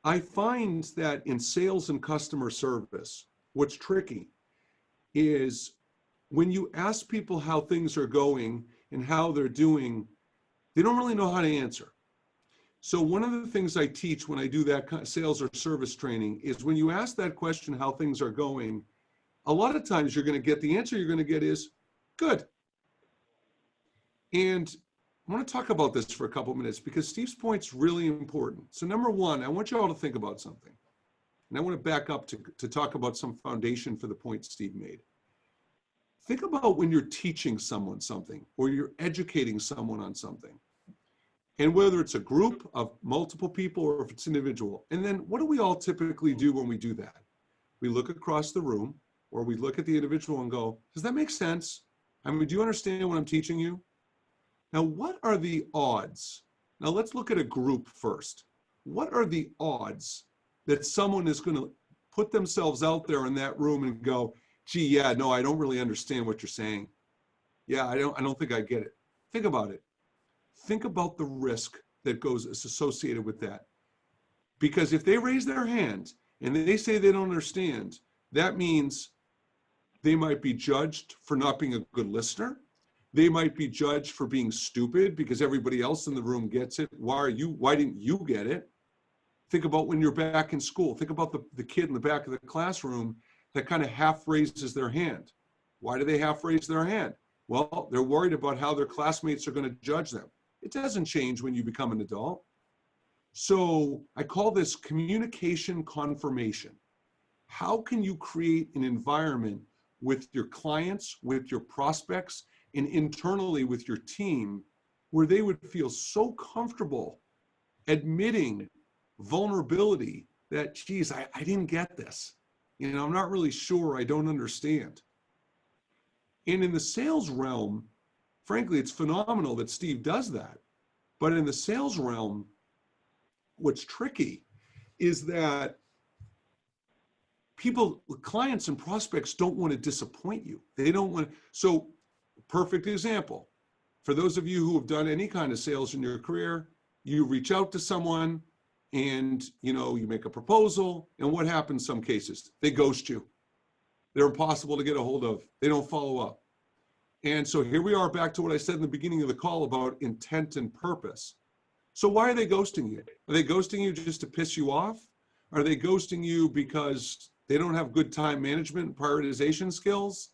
I find that in sales and customer service, what's tricky is when you ask people how things are going and how they're doing, they don't really know how to answer. So one of the things I teach when I do that kind of sales or service training is when you ask that question, how things are going, a lot of times you're going to get the answer you're going to get is good. And I want to talk about this for a couple of minutes because Steve's point's really important. So number one, I want you all to think about something. And I want to back up to talk about some foundation for the point Steve made. Think about when you're teaching someone something or you're educating someone on something. And whether it's a group of multiple people or if it's individual. And then what do we all typically do when we do that? We look across the room or we look at the individual and go, does that make sense? I mean, do you understand what I'm teaching you? Now, what are the odds? Now, let's look at a group first. What are the odds that someone is going to put themselves out there in that room and go, gee, yeah, no, I don't really understand what you're saying. Yeah, I don't think I get it. Think about it. Think about the risk that is associated with that. Because if they raise their hand and they say they don't understand, that means they might be judged for not being a good listener. They might be judged for being stupid because everybody else in the room gets it. Why didn't you get it? Think about when you're back in school. Think about the kid in the back of the classroom that kind of half raises their hand. Why do they half raise their hand? Well, they're worried about how their classmates are going to judge them. It doesn't change when you become an adult. So I call this communication confirmation. How can you create an environment with your clients, with your prospects, and internally with your team where they would feel so comfortable admitting vulnerability that, geez, I didn't get this. You know, I'm not really sure, I don't understand. And in the sales realm, frankly, it's phenomenal that Steve does that. But in the sales realm, what's tricky is that clients and prospects don't want to disappoint you. They don't want to. So, perfect example. For those of you who have done any kind of sales in your career, you reach out to someone and, you make a proposal. And what happens in some cases? They ghost you. They're impossible to get a hold of. They don't follow up. And so here we are back to what I said in the beginning of the call about intent and purpose. So why are they ghosting you? Are they ghosting you just to piss you off? Are they ghosting you because they don't have good time management and prioritization skills?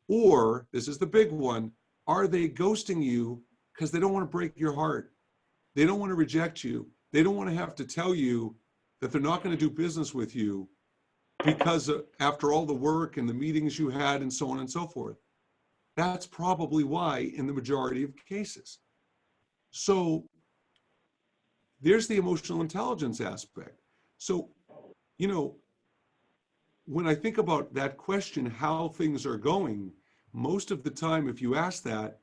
Or, this is the big one, are they ghosting you because they don't want to break your heart? They don't want to reject you. They don't want to have to tell you that they're not going to do business with you because after all the work and the meetings you had and so on and so forth. That's probably why in the majority of cases. So there's the emotional intelligence aspect. So, when I think about that question, how things are going, most of the time, if you ask that,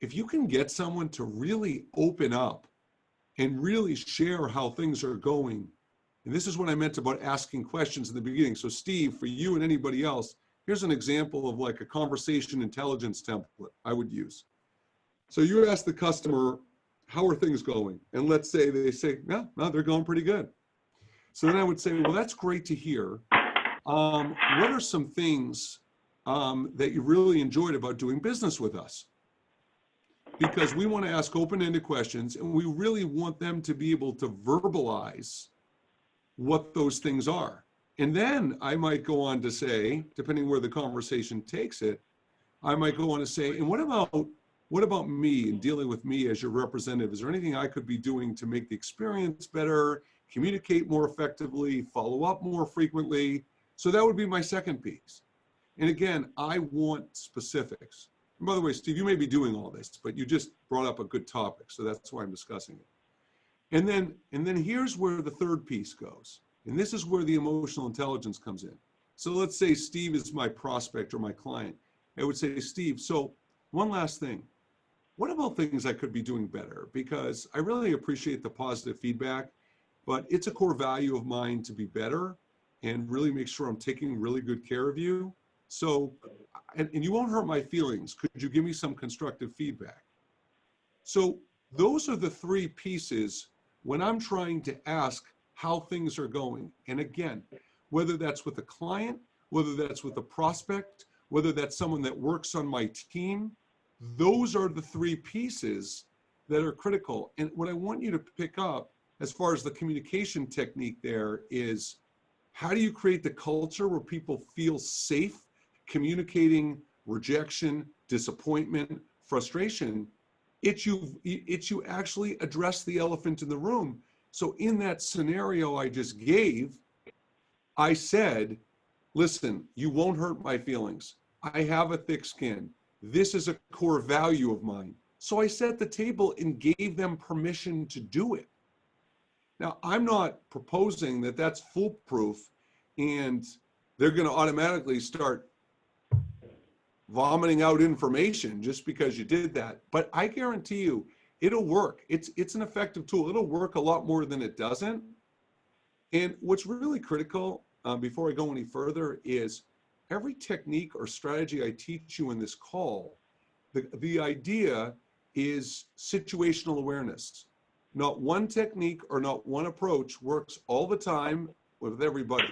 if you can get someone to really open up and really share how things are going, and this is what I meant about asking questions in the beginning. So Steve, for you and anybody else, here's an example of like a conversation intelligence template I would use. So you ask the customer, how are things going? And let's say they say, no, they're going pretty good. So then I would say, well, that's great to hear. What are some things that you really enjoyed about doing business with us? Because we want to ask open-ended questions and we really want them to be able to verbalize what those things are. And then I might go on to say, depending where the conversation takes it, I might go on to say, and what about me and dealing with me as your representative? Is there anything I could be doing to make the experience better, communicate more effectively, follow up more frequently? So that would be my second piece. And again, I want specifics. And by the way, Steve, you may be doing all this, but you just brought up a good topic, so that's why I'm discussing it. And then here's where the third piece goes. And this is where the emotional intelligence comes in. So let's say Steve is my prospect or my client. I would say, Steve, so one last thing. What about things I could be doing better? Because I really appreciate the positive feedback, but it's a core value of mine to be better and really make sure I'm taking really good care of you. So, and you won't hurt my feelings. Could you give me some constructive feedback? So those are the three pieces when I'm trying to ask how things are going. And again, whether that's with a client, whether that's with a prospect, whether that's someone that works on my team, those are the three pieces that are critical. And what I want you to pick up as far as the communication technique there is, how do you create the culture where people feel safe communicating rejection, disappointment, frustration? It's you actually address the elephant in the room. So in that scenario I just gave, I said, listen, you won't hurt my feelings. I have a thick skin. This is a core value of mine. So I set the table and gave them permission to do it. Now, I'm not proposing that that's foolproof and they're going to automatically start vomiting out information just because you did that. But I guarantee you, it'll work. It's an effective tool. It'll work a lot more than it doesn't. And what's really critical, before I go any further, is every technique or strategy I teach you in this call, the idea is situational awareness. Not one technique or not one approach works all the time with everybody.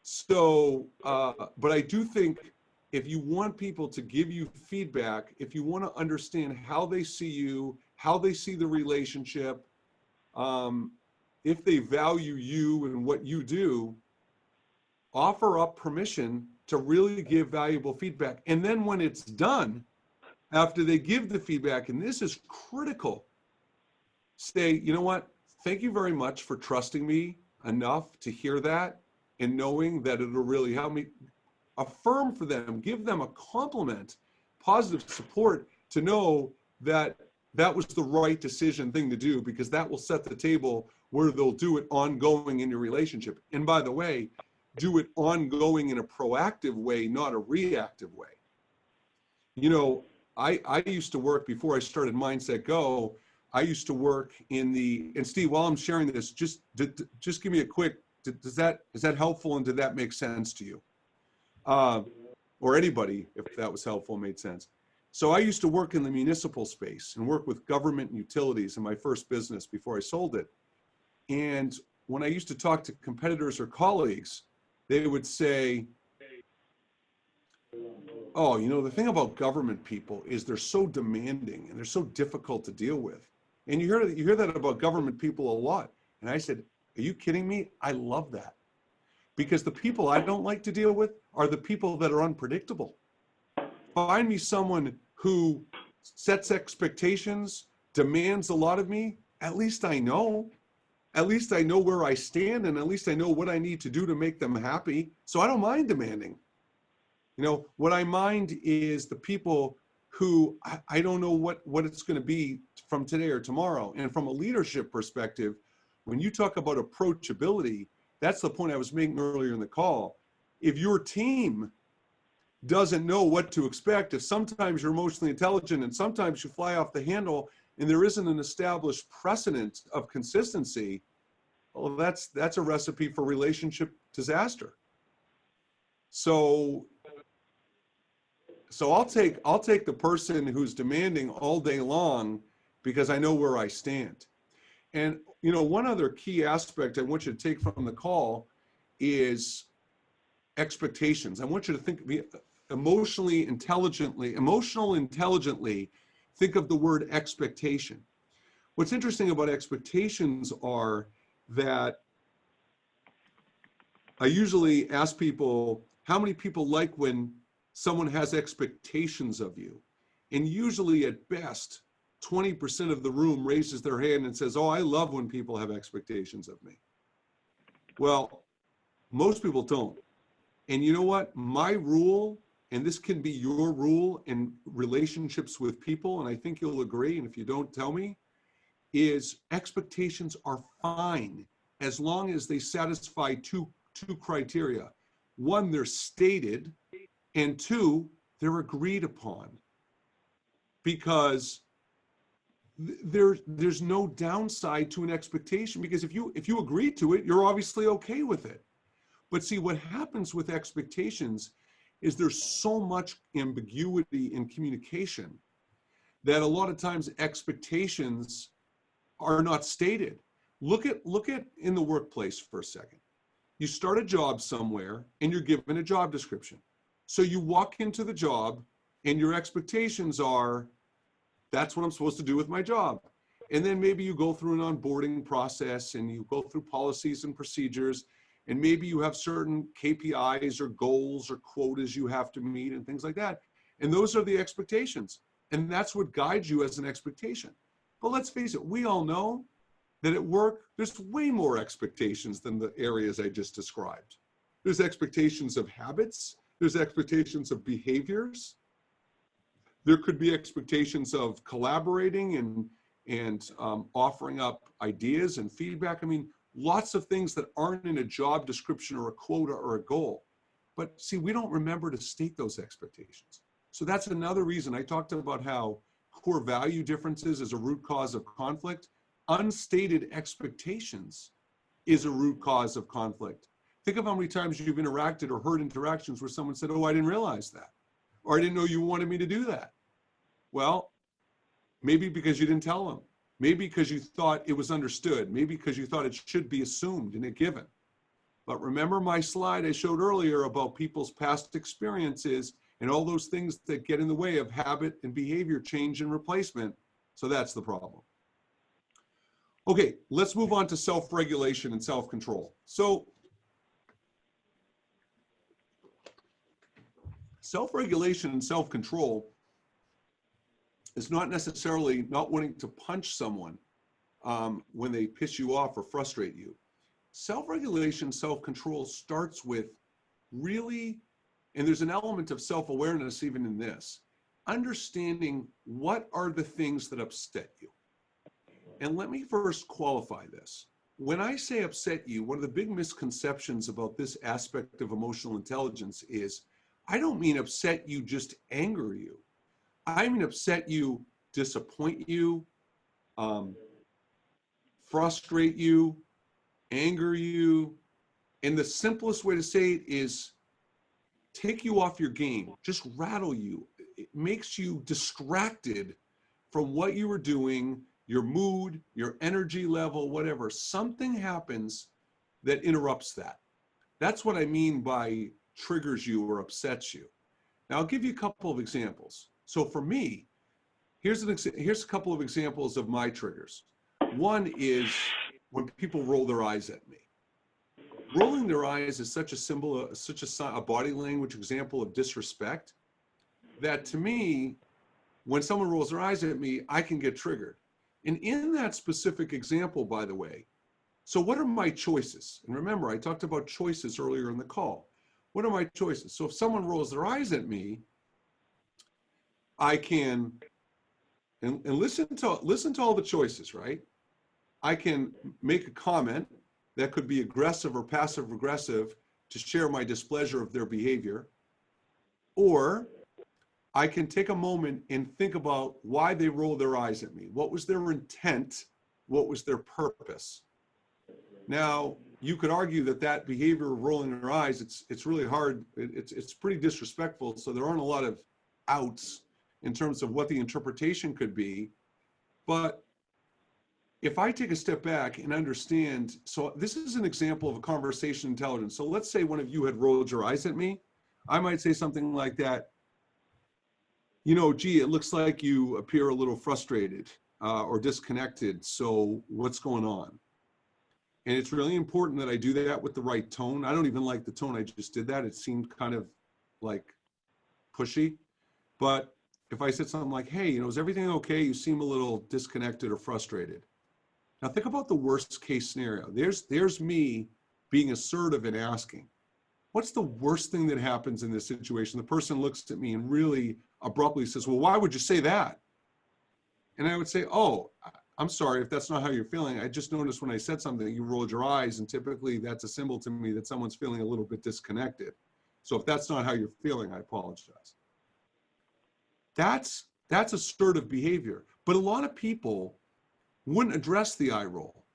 So, but I do think if you want people to give you feedback, if you want to understand how they see you, how they see the relationship, if they value you and what you do, offer up permission to really give valuable feedback. And then when it's done, after they give the feedback, and this is critical, say, you know what, thank you very much for trusting me enough to hear that and knowing that it'll really help me. Affirm for them, give them a compliment, positive support to know that that was the right decision thing to do, because that will set the table where they'll do it ongoing in your relationship. And by the way, do it ongoing in a proactive way, not a reactive way. You know, I used to work, before I started Mindset Go, I used to work in the, and Steve, while I'm sharing this, just give me a quick, is that helpful, and did that make sense to you? Or anybody, if that was helpful, made sense. So I used to work in the municipal space and work with government and utilities in my first business before I sold it. And when I used to talk to competitors or colleagues, they would say, oh, you know, the thing about government people is they're so demanding and they're so difficult to deal with. And you hear that about government people a lot. And I said, are you kidding me? I love that. Because the people I don't like to deal with are the people that are unpredictable. Find me someone who sets expectations, demands a lot of me. At least I know. At least I know where I stand, and at least I know what I need to do to make them happy. So I don't mind demanding. You know, what I mind is the people who I don't know what it's going to be from today or tomorrow. And from a leadership perspective, when you talk about approachability, that's the point I was making earlier in the call. If your team doesn't know what to expect, if sometimes you're emotionally intelligent and sometimes you fly off the handle and there isn't an established precedent of consistency, well, that's a recipe for relationship disaster. So I'll take the person who's demanding all day long because I know where I stand. And you know, one other key aspect I want you to take from the call is expectations. I want you to think emotional intelligently, think of the word expectation. What's interesting about expectations are that I usually ask people, how many people like when someone has expectations of you? And usually at best, 20% of the room raises their hand and says, oh, I love when people have expectations of me. Well, most people don't. And you know what? My rule, and this can be your rule in relationships with people, and I think you'll agree, and if you don't, tell me, is expectations are fine as long as they satisfy two criteria. One, they're stated, and two, they're agreed upon. Because there's no downside to an expectation, because if you agree to it, you're obviously okay with it. But see, what happens with expectations is there's so much ambiguity in communication that a lot of times expectations are not stated. Look at in the workplace for a second. You start a job somewhere and you're given a job description. So you walk into the job and your expectations are, that's what I'm supposed to do with my job. And then maybe you go through an onboarding process and you go through policies and procedures, and maybe you have certain KPIs or goals or quotas you have to meet and things like that. And those are the expectations. And that's what guides you as an expectation. But let's face it, we all know that at work, there's way more expectations than the areas I just described. There's expectations of habits. There's expectations of behaviors. There could be expectations of collaborating and offering up ideas and feedback. I mean, lots of things that aren't in a job description or a quota or a goal. But see, we don't remember to state those expectations. So that's another reason I talked about how core value differences is a root cause of conflict. Unstated expectations is a root cause of conflict. Think of how many times you've interacted or heard interactions where someone said, oh, I didn't realize that, or I didn't know you wanted me to do that. Well, maybe because you didn't tell them. Maybe because you thought it was understood. Maybe because you thought it should be assumed and a given. But remember my slide I showed earlier about people's past experiences and all those things that get in the way of habit and behavior change and replacement. So that's the problem. Okay, let's move on to self-regulation and self-control. So self-regulation and self-control is not necessarily not wanting to punch someone when they piss you off or frustrate you. Self-regulation, self-control starts with really, and there's an element of self-awareness even in this, understanding what are the things that upset you. And let me first qualify this. When I say upset you, one of the big misconceptions about this aspect of emotional intelligence is, I don't mean upset you just anger you. I mean upset you, disappoint you, frustrate you, anger you. And the simplest way to say it is take you off your game, just rattle you. It makes you distracted from what you were doing, your mood, your energy level, whatever. Something happens that interrupts that. That's what I mean by triggers you or upsets you. Now, I'll give you a couple of examples. So for me, here's a couple of examples of my triggers. One is when people roll their eyes at me. Rolling their eyes is such a symbol, such a body language example of disrespect that to me, when someone rolls their eyes at me, I can get triggered. And in that specific example, by the way, so what are my choices? And remember, I talked about choices earlier in the call. What are my choices? So if someone rolls their eyes at me, I can, and listen to all the choices, right? I can make a comment that could be aggressive or passive aggressive to share my displeasure of their behavior, or I can take a moment and think about why they rolled their eyes at me. What was their intent? What was their purpose? Now, you could argue that behavior of rolling their eyes, it's really hard. It's pretty disrespectful. So there aren't a lot of outs in terms of what the interpretation could be. But if I take a step back and understand, so this is an example of a conversation intelligence. So let's say one of you had rolled your eyes at me. I might say something like that. You know, gee, it looks like you appear a little frustrated or disconnected. So what's going on? And it's really important that I do that with the right tone. I don't even like the tone I just did that. It seemed kind of like pushy. But if I said something like, hey, is everything okay? You seem a little disconnected or frustrated. Now think about the worst case scenario. There's me being assertive and asking, what's the worst thing that happens in this situation? The person looks at me and really abruptly says, well, why would you say that? And I would say, oh, I'm sorry if that's not how you're feeling. I just noticed when I said something, you rolled your eyes, and typically that's a symbol to me that someone's feeling a little bit disconnected. So if that's not how you're feeling, I apologize. That's assertive behavior. But a lot of people wouldn't address the eye roll.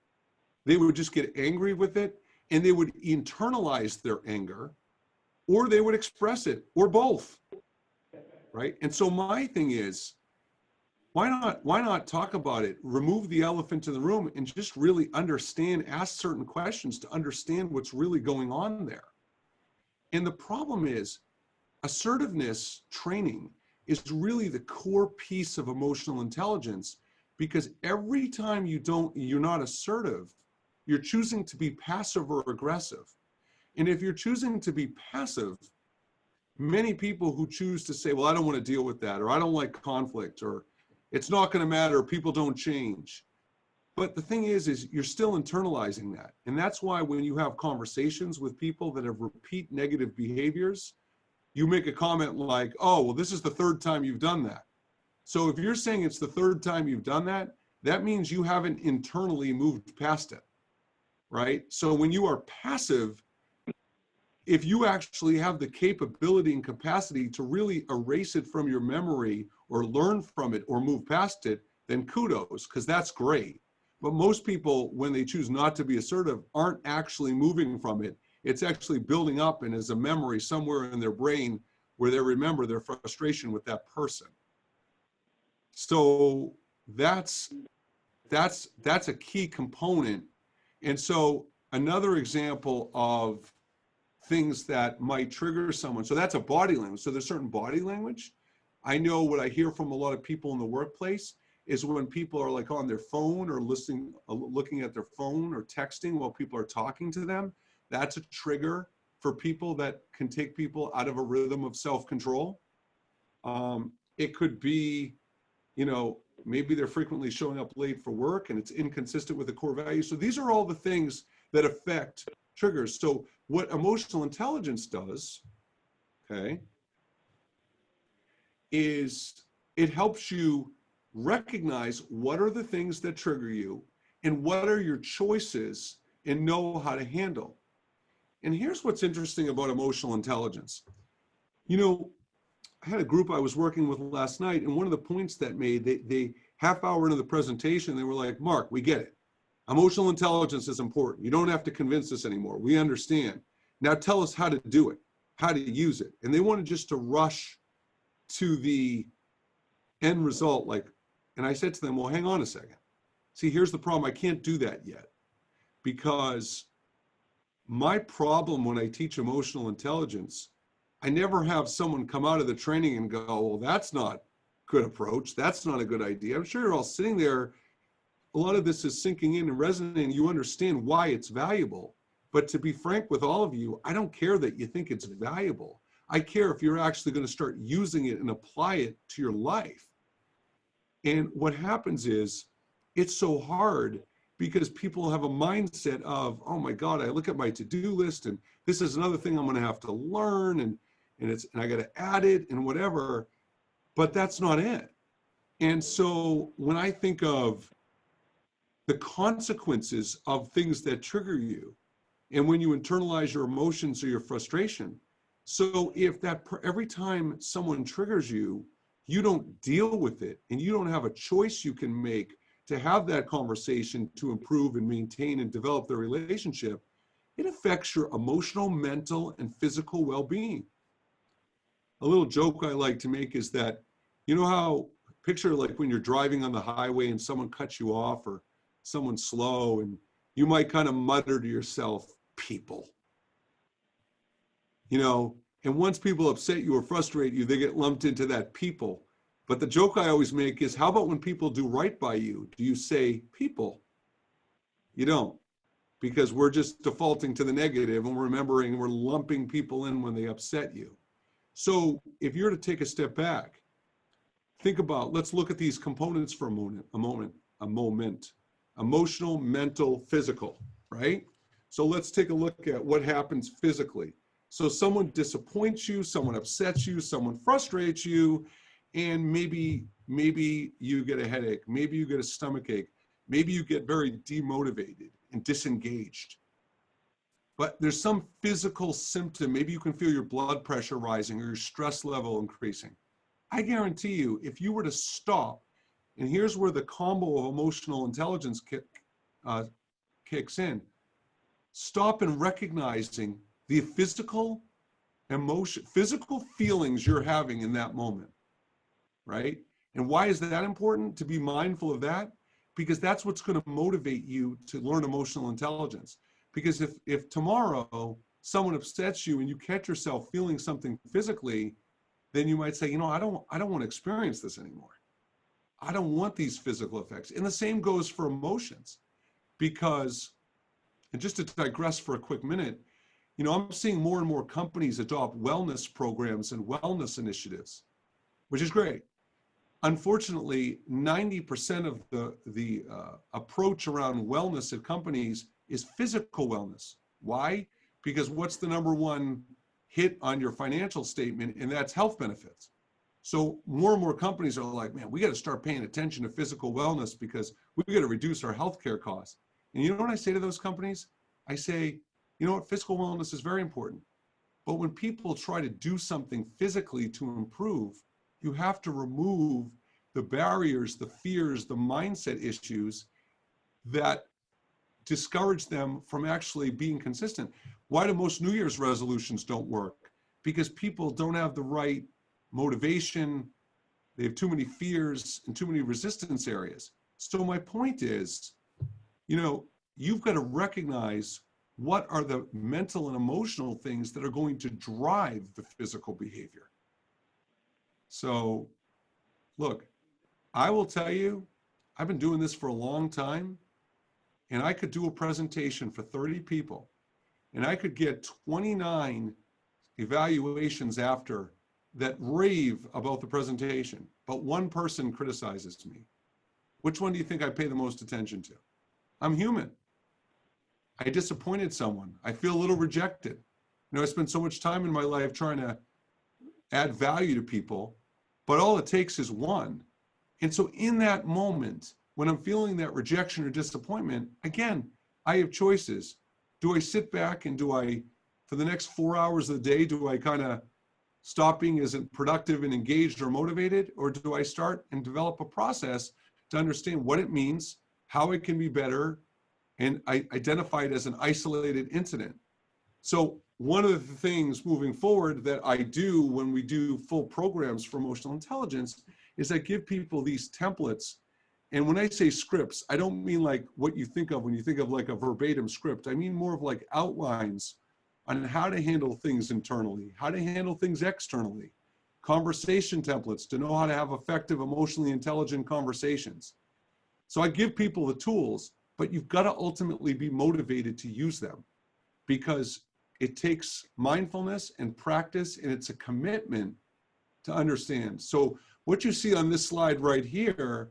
They would just get angry with it, and they would internalize their anger, or they would express it, or both, right? And so my thing is, why not talk about it, remove the elephant in the room, and just really understand, ask certain questions to understand what's really going on there. And the problem is, assertiveness training is really the core piece of emotional intelligence, because every time you're not assertive, you're choosing to be passive or aggressive. And if you're choosing to be passive, many people who choose to say, well, I don't want to deal with that, or I don't like conflict, or it's not going to matter, people don't change. But the thing is you're still internalizing that. And that's why when you have conversations with people that have repeat negative behaviors, you make a comment like, oh, well, this is the third time you've done that. So if you're saying it's the third time you've done that, that means you haven't internally moved past it, right? So when you are passive, if you actually have the capability and capacity to really erase it from your memory or learn from it or move past it, then kudos, because that's great. But most people, when they choose not to be assertive, aren't actually moving from it. It's actually building up and is a memory somewhere in their brain where they remember their frustration with that person. So that's a key component. And so another example of things that might trigger someone. So that's a body language. So there's certain body language. I know what I hear from a lot of people in the workplace is when people are like on their phone or looking at their phone or texting while people are talking to them. That's a trigger for people that can take people out of a rhythm of self-control. It could be, maybe they're frequently showing up late for work and it's inconsistent with the core values. So these are all the things that affect triggers. So what emotional intelligence does, okay, is it helps you recognize what are the things that trigger you and what are your choices and know how to handle. And here's what's interesting about emotional intelligence. I had a group I was working with last night, and one of the points that made, they half hour into the presentation, they were like, Mark, we get it. Emotional intelligence is important. You don't have to convince us anymore. We understand. Now tell us how to do it, how to use it. And they wanted just to rush to the end result. And I said to them, well, hang on a second. See, here's the problem. I can't do that yet, because my problem when I teach emotional intelligence, I never have someone come out of the training and go, well, that's not a good approach. That's not a good idea. I'm sure you're all sitting there. A lot of this is sinking in and resonating. You understand why it's valuable. But to be frank with all of you, I don't care that you think it's valuable. I care if you're actually going to start using it and apply it to your life. And what happens is it's so hard because people have a mindset of, oh my God, I look at my to-do list and this is another thing I'm going to have to learn and I got to add it and whatever, but that's not it. And so when I think of the consequences of things that trigger you, and when you internalize your emotions or your frustration, so if every time someone triggers you, you don't deal with it and you don't have a choice you can make to have that conversation to improve and maintain and develop the relationship, it affects your emotional, mental, and physical well-being. A little joke I like to make is that, how, picture like when you're driving on the highway and someone cuts you off or someone's slow and you might kind of mutter to yourself, people. And once people upset you or frustrate you, they get lumped into that people. But the joke I always make is, how about when people do right by you? Do you say people? You don't. because we're just defaulting to the negative and remembering we're lumping people in when they upset you. So if you're to take a step back, think about, let's look at these components for a moment. Emotional, mental, physical, right? So let's take a look at what happens physically. So someone disappoints you, someone upsets you, someone frustrates you, and maybe you get a headache, maybe you get a stomach ache, maybe you get very demotivated and disengaged. But there's some physical symptom. Maybe you can feel your blood pressure rising or your stress level increasing. I guarantee you, if you were to stop, and here's where the combo of emotional intelligence kicks in, stop and recognizing the physical feelings you're having in that moment, right? And why is that important to be mindful of that? Because that's what's going to motivate you to learn emotional intelligence. Because if tomorrow someone upsets you and you catch yourself feeling something physically, then you might say, you know, I don't want to experience this anymore. I don't want these physical effects. And the same goes for emotions. Because, and just to digress for a quick minute, you know, I'm seeing more and more companies adopt wellness programs and wellness initiatives, which is great. Unfortunately, 90% of the approach around wellness at companies is physical wellness. Why? Because what's the number one hit on your financial statement? And that's health benefits. So more and more companies are like, man, we got to start paying attention to physical wellness because we got to reduce our healthcare costs. And you know what I say to those companies? I say, you know what, physical wellness is very important. But when people try to do something physically to improve, you have to remove the barriers, the fears, the mindset issues that discourage them from actually being consistent. Why do most New Year's resolutions don't work? Because people don't have the right motivation, they have too many fears and too many resistance areas. So my point is, you know, you've got to recognize what are the mental and emotional things that are going to drive the physical behavior. So look, I will tell you, I've been doing this for a long time, and I could do a presentation for 30 people, and I could get 29 evaluations after that rave about the presentation, but one person criticizes me. Which one do you think I pay the most attention to? I'm human. I disappointed someone. I feel a little rejected. You know, I spent so much time in my life trying to add value to people, but all it takes is one. And so in that moment, when I'm feeling that rejection or disappointment, again, I have choices. Do I sit back and do I, for the next 4 hours of the day, do I kind of stop being as productive and engaged or motivated? Or do I start and develop a process to understand what it means, how it can be better, and I identify it as an isolated incident? So one of the things moving forward that I do when we do full programs for emotional intelligence is I give people these templates. And when I say scripts, I don't mean like what you think of when you think of like a verbatim script. I mean more of like outlines on how to handle things internally, how to handle things externally, conversation templates to know how to have effective, emotionally intelligent conversations. So I give people the tools, but you've got to ultimately be motivated to use them, because it takes mindfulness and practice, and it's a commitment to understand. So what you see on this slide right here,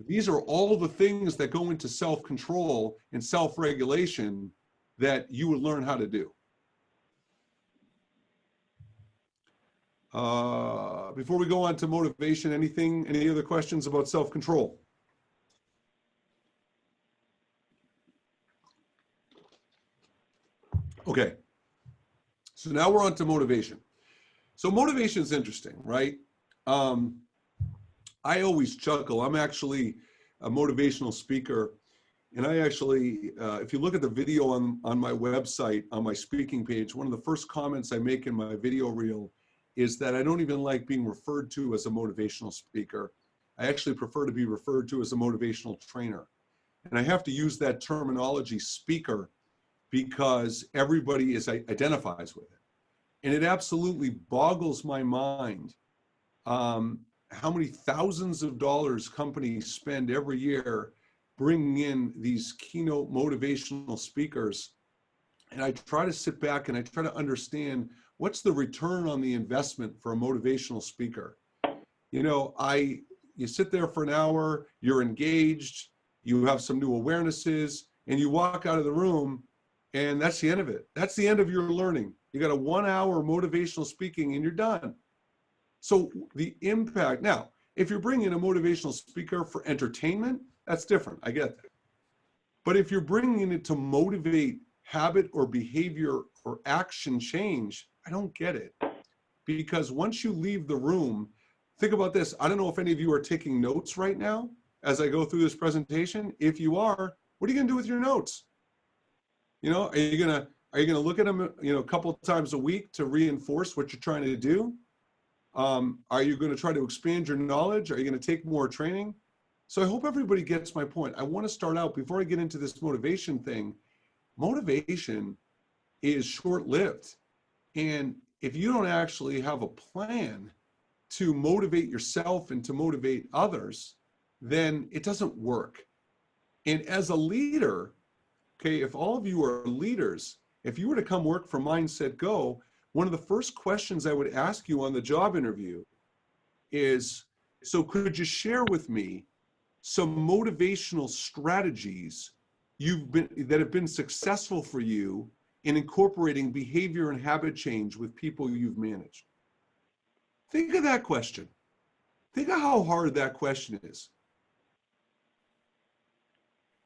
these are all the things that go into self-control and self-regulation that you would learn how to do. Before we go on to motivation, any other questions about self-control? Okay, so now we're on to motivation. So motivation is interesting, right? I always chuckle. I'm actually a motivational speaker. And I actually, if you look at the video on my website, on my speaking page, one of the first comments I make in my video reel is that I don't even like being referred to as a motivational speaker. I actually prefer to be referred to as a motivational trainer. And I have to use that terminology, speaker, because everybody identifies with it. And it absolutely boggles my mind how many thousands of dollars companies spend every year bringing in these keynote motivational speakers, and I try to sit back and I try to understand what's the return on the investment for a motivational speaker. You know, you sit there for an hour, you're engaged, you have some new awarenesses, and you walk out of the room, and that's the end of it. That's the end of your learning. You got a 1 hour motivational speaking and you're done. So the impact, now, if you're bringing a motivational speaker for entertainment, that's different. I get that. But if you're bringing it to motivate habit or behavior or action change, I don't get it. Because once you leave the room, think about this. I don't know if any of you are taking notes right now as I go through this presentation. If you are, what are you going to do with your notes? You know, are you going to look at them, you know, a couple of times a week to reinforce what you're trying to do? Are you going to try to expand your knowledge? Are you going to take more training? So I hope everybody gets my point. I want to start out, before I get into this motivation thing, motivation is short-lived. And if you don't actually have a plan to motivate yourself and to motivate others, then it doesn't work. And as a leader, okay, if all of you are leaders, if you were to come work for Mindset Go, one of the first questions I would ask you on the job interview is, so could you share with me some motivational strategies that have been successful for you in incorporating behavior and habit change with people you've managed? Think of that question. Think of how hard that question is.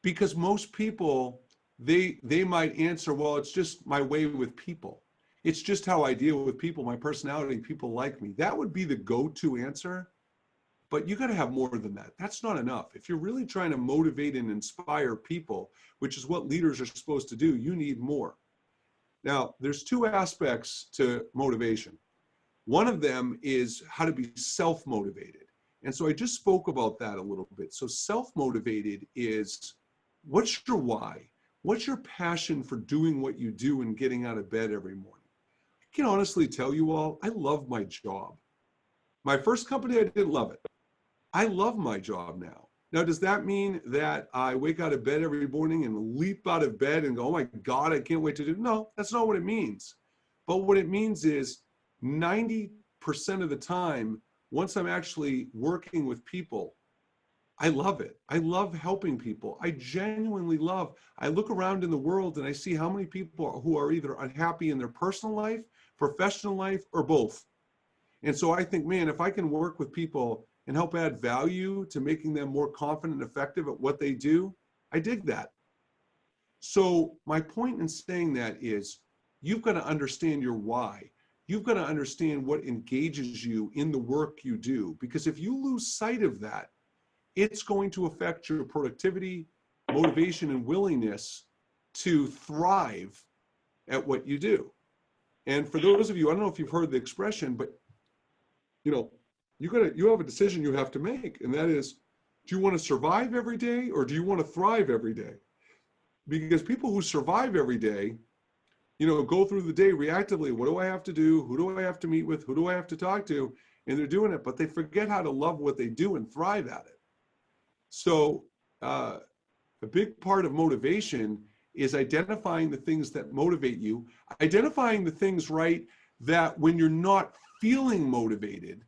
Because most people, they might answer, well, it's just my way with people. It's just how I deal with people, my personality, people like me. That would be the go-to answer, but you got to have more than that. That's not enough. If you're really trying to motivate and inspire people, which is what leaders are supposed to do, you need more. Now, there's two aspects to motivation. One of them is how to be self-motivated. And so I just spoke about that a little bit. So self-motivated is, what's your why? What's your passion for doing what you do and getting out of bed every morning? I can honestly tell you all, I love my job. My first company, I didn't love it. I love my job now. Now, does that mean that I wake out of bed every morning and leap out of bed and go, oh my God, I can't wait to do? No, that's not what it means. But what it means is 90% of the time, once I'm actually working with people, I love it. I love helping people. I genuinely love. I look around in the world and I see how many people who are either unhappy in their personal life, professional life, or both. And so I think, man, if I can work with people and help add value to making them more confident and effective at what they do, I dig that. So my point in saying that is, you've got to understand your why. You've got to understand what engages you in the work you do. Because if you lose sight of that, it's going to affect your productivity, motivation, and willingness to thrive at what you do. And for those of you, I don't know if you've heard the expression, but you know, you have a decision you have to make, and that is, do you want to survive every day or do you want to thrive every day? Because people who survive every day, you know, go through the day reactively. What do I have to do? Who do I have to meet with? Who do I have to talk to? And they're doing it, but they forget how to love what they do and thrive at it. So a big part of motivation is identifying the things that motivate you, identifying the things, right, that when you're not feeling motivated,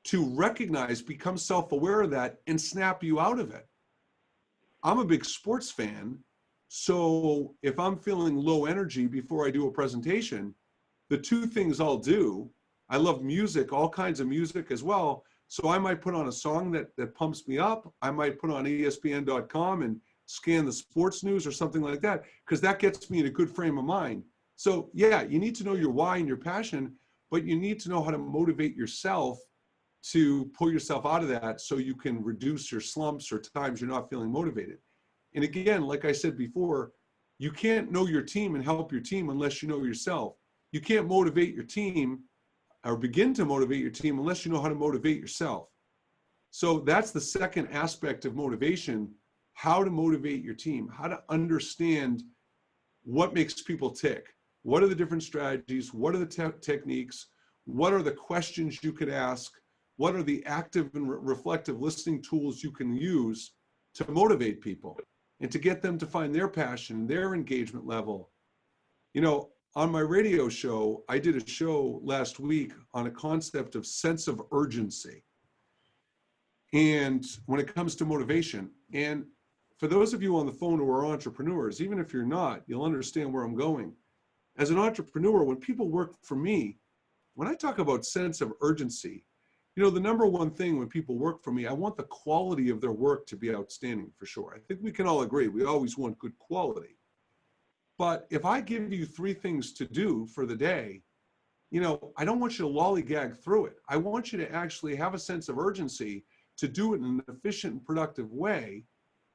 to recognize, become self-aware of that and snap you out of it. I'm a big sports fan. So if I'm feeling low energy before I do a presentation, the two things I'll do, I love music, all kinds of music as well. So I might put on a song that pumps me up. I might put on ESPN.com and scan the sports news or something like that, because that gets me in a good frame of mind. So yeah, you need to know your why and your passion, but you need to know how to motivate yourself to pull yourself out of that so you can reduce your slumps or times you're not feeling motivated. And again, like I said before, you can't know your team and help your team unless you know yourself. You can't motivate your team or begin to motivate your team unless you know how to motivate yourself. So that's the second aspect of motivation, how to motivate your team, how to understand what makes people tick. What are the different strategies? What are the techniques? What are the questions you could ask? What are the active and reflective listening tools you can use to motivate people and to get them to find their passion, their engagement level. You know, on my radio show, I did a show last week on a concept of sense of urgency. And when it comes to motivation, and for those of you on the phone who are entrepreneurs, even if you're not, you'll understand where I'm going. As an entrepreneur, when people work for me, when I talk about sense of urgency, you know, the number one thing when people work for me, I want the quality of their work to be outstanding, for sure. I think we can all agree, we always want good quality. But if I give you 3 things to do for the day, you know, I don't want you to lollygag through it. I want you to actually have a sense of urgency to do it in an efficient and productive way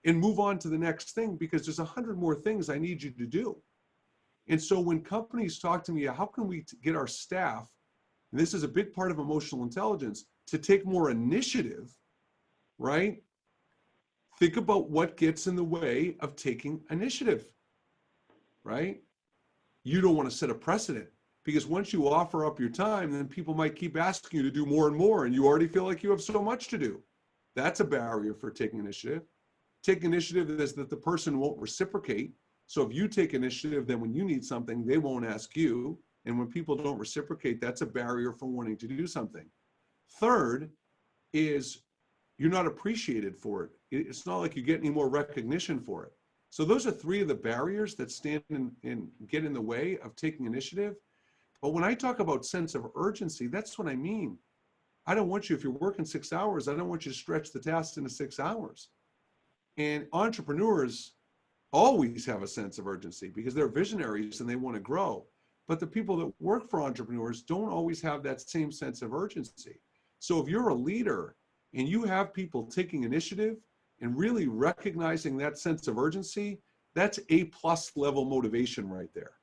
and move on to the next thing, because there's 100 more things I need you to do. And so when companies talk to me, how can we get our staff, and this is a big part of emotional intelligence, to take more initiative, right? Think about what gets in the way of taking initiative, right? You don't want to set a precedent, because once you offer up your time, then people might keep asking you to do more and more, and you already feel like you have so much to do. That's a barrier for taking initiative. Taking initiative is that the person won't reciprocate. So if you take initiative, then when you need something, they won't ask you. And when people don't reciprocate, that's a barrier for wanting to do something. Third is you're not appreciated for it. It's not like you get any more recognition for it. So those are 3 of the barriers that stand and get in the way of taking initiative. But when I talk about sense of urgency, that's what I mean. I don't want you, if you're working 6 hours, I don't want you to stretch the task into 6 hours. And entrepreneurs always have a sense of urgency because they're visionaries and they want to grow. But the people that work for entrepreneurs don't always have that same sense of urgency. So if you're a leader and you have people taking initiative and really recognizing that sense of urgency, that's A+ level motivation right there.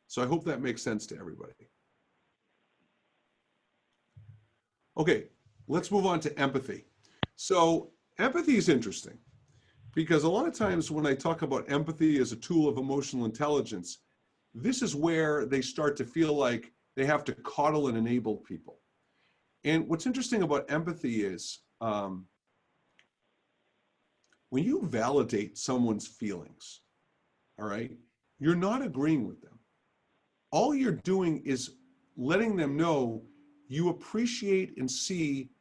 So I hope that makes sense to everybody. Okay, let's move on to empathy. So empathy is interesting because a lot of times when I talk about empathy as a tool of emotional intelligence, this is where they start to feel like they have to coddle and enable people. And what's interesting about empathy is when you validate someone's feelings, all right, you're not agreeing with them. All you're doing is letting them know you appreciate and see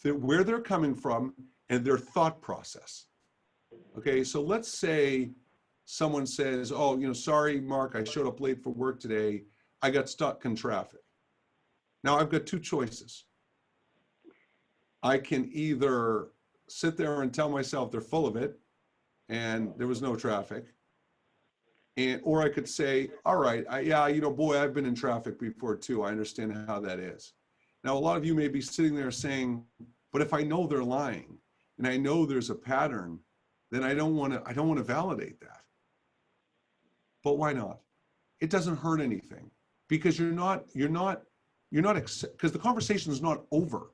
that where they're coming from and their thought process. Okay, so let's say someone says, oh, you know, sorry, Mark, I showed up late for work today. I got stuck in traffic. Now I've got 2 choices. I can either sit there and tell myself they're full of it and there was no traffic. Or I could say, all right, yeah, you know, boy, I've been in traffic before too. I understand how that is. Now, a lot of you may be sitting there saying, but if I know they're lying and I know there's a pattern, then I don't want to validate that. But why not? It doesn't hurt anything because you're not, because the conversation is not over.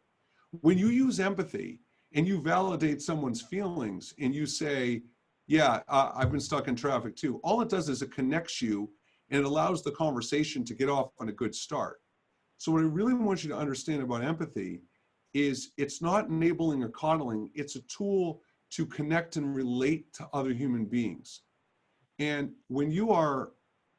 When you use empathy and you validate someone's feelings and you say, yeah, I've been stuck in traffic too. All it does is it connects you and it allows the conversation to get off on a good start. So what I really want you to understand about empathy is it's not enabling or coddling. It's a tool to connect and relate to other human beings. And when you are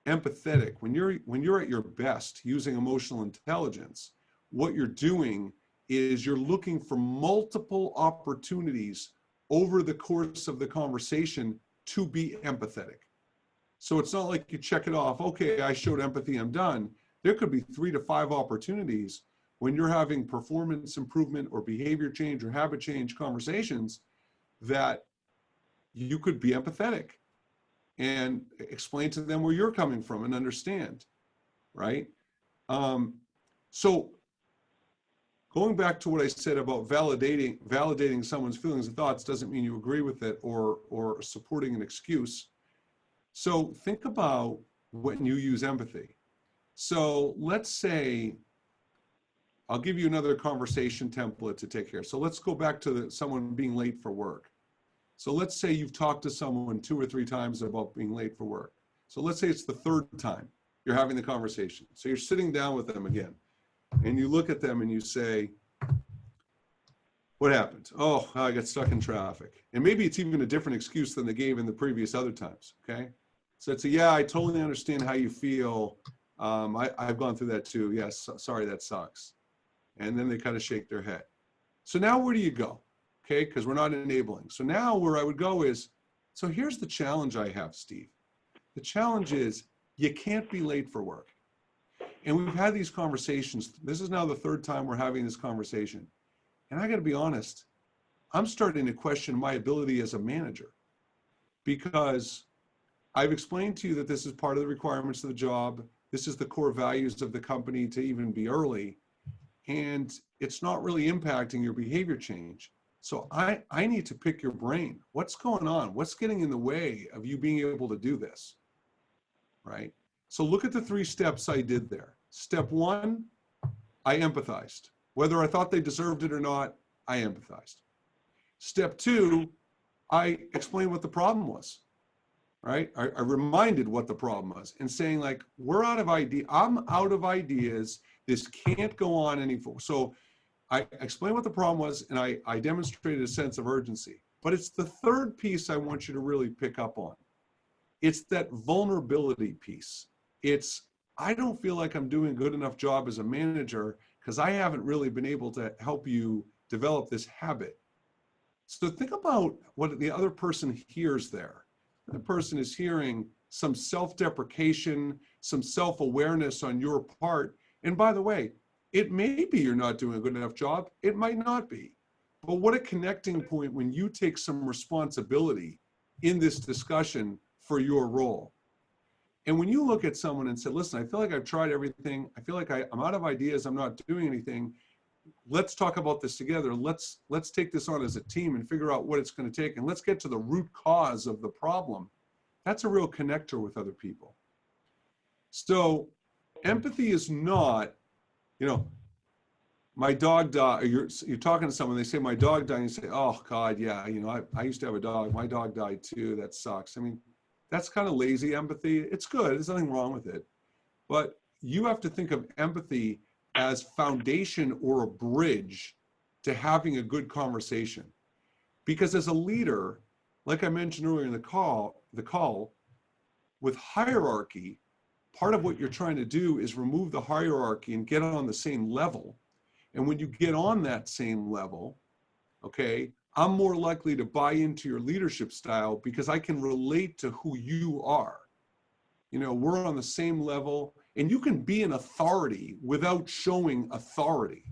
empathetic, when you're at your best using emotional intelligence, what you're doing is you're looking for multiple opportunities over the course of the conversation to be empathetic. So it's not like you check it off, okay, I showed empathy, I'm done. There could be 3 to 5 opportunities when you're having performance improvement or behavior change or habit change conversations that you could be empathetic and explain to them where you're coming from and understand, right? So going back to what I said about validating someone's feelings and thoughts doesn't mean you agree with it or supporting an excuse. So think about when you use empathy. So let's say, I'll give you another conversation template to take care. So let's go back to someone being late for work. So let's say you've talked to someone 2 or 3 times about being late for work. So let's say it's the 3rd time you're having the conversation. So you're sitting down with them again and you look at them and you say, What happened? Oh, I got stuck in traffic. And maybe it's even a different excuse than they gave in the previous other times, okay? So it's a, yeah, I totally understand how you feel. I've gone through that too. Yes, sorry, that sucks. And then they kind of shake their head. So now where do you go? Okay, because we're not enabling. So now where I would go is, so here's the challenge I have, Steve. The challenge is you can't be late for work. And we've had these conversations. This is now the third time we're having this conversation. And I got to be honest, I'm starting to question my ability as a manager, because I've explained to you that this is part of the requirements of the job. This is the core values of the company to even be early. And it's not really impacting your behavior change. So I need to pick your brain. What's going on? What's getting in the way of you being able to do this, right? So look at the 3 steps I did there. Step 1, I empathized. Whether I thought they deserved it or not, I empathized. Step 2, I explained what the problem was, right? I reminded what the problem was and saying like, we're out of idea. I'm out of ideas. This can't go on anymore. So I explained what the problem was, and I demonstrated a sense of urgency. But it's the third piece I want you to really pick up on. It's that vulnerability piece. It's, I don't feel like I'm doing a good enough job as a manager because I haven't really been able to help you develop this habit. So think about what the other person hears there. The person is hearing some self-deprecation, some self-awareness on your part. And by the way, it may be you're not doing a good enough job. It might not be. But what a connecting point when you take some responsibility in this discussion for your role. And when you look at someone and say, listen, I feel like I've tried everything. I feel like I'm out of ideas. I'm not doing anything. Let's talk about this together. Let's take this on as a team and figure out what it's going to take. And let's get to the root cause of the problem. That's a real connector with other people. So empathy is not, you know, my dog died. You're talking to someone, they say, my dog died. And you say, oh God, yeah, you know, I used to have a dog. My dog died too. That sucks. I mean, that's kind of lazy empathy. It's good. There's nothing wrong with it. But you have to think of empathy as foundation or a bridge to having a good conversation. Because as a leader, like I mentioned earlier in the call, with hierarchy, part of what you're trying to do is remove the hierarchy and get on the same level. And when you get on that same level, okay, I'm more likely to buy into your leadership style because I can relate to who you are. You know, we're on the same level, and you can be an authority without showing authority,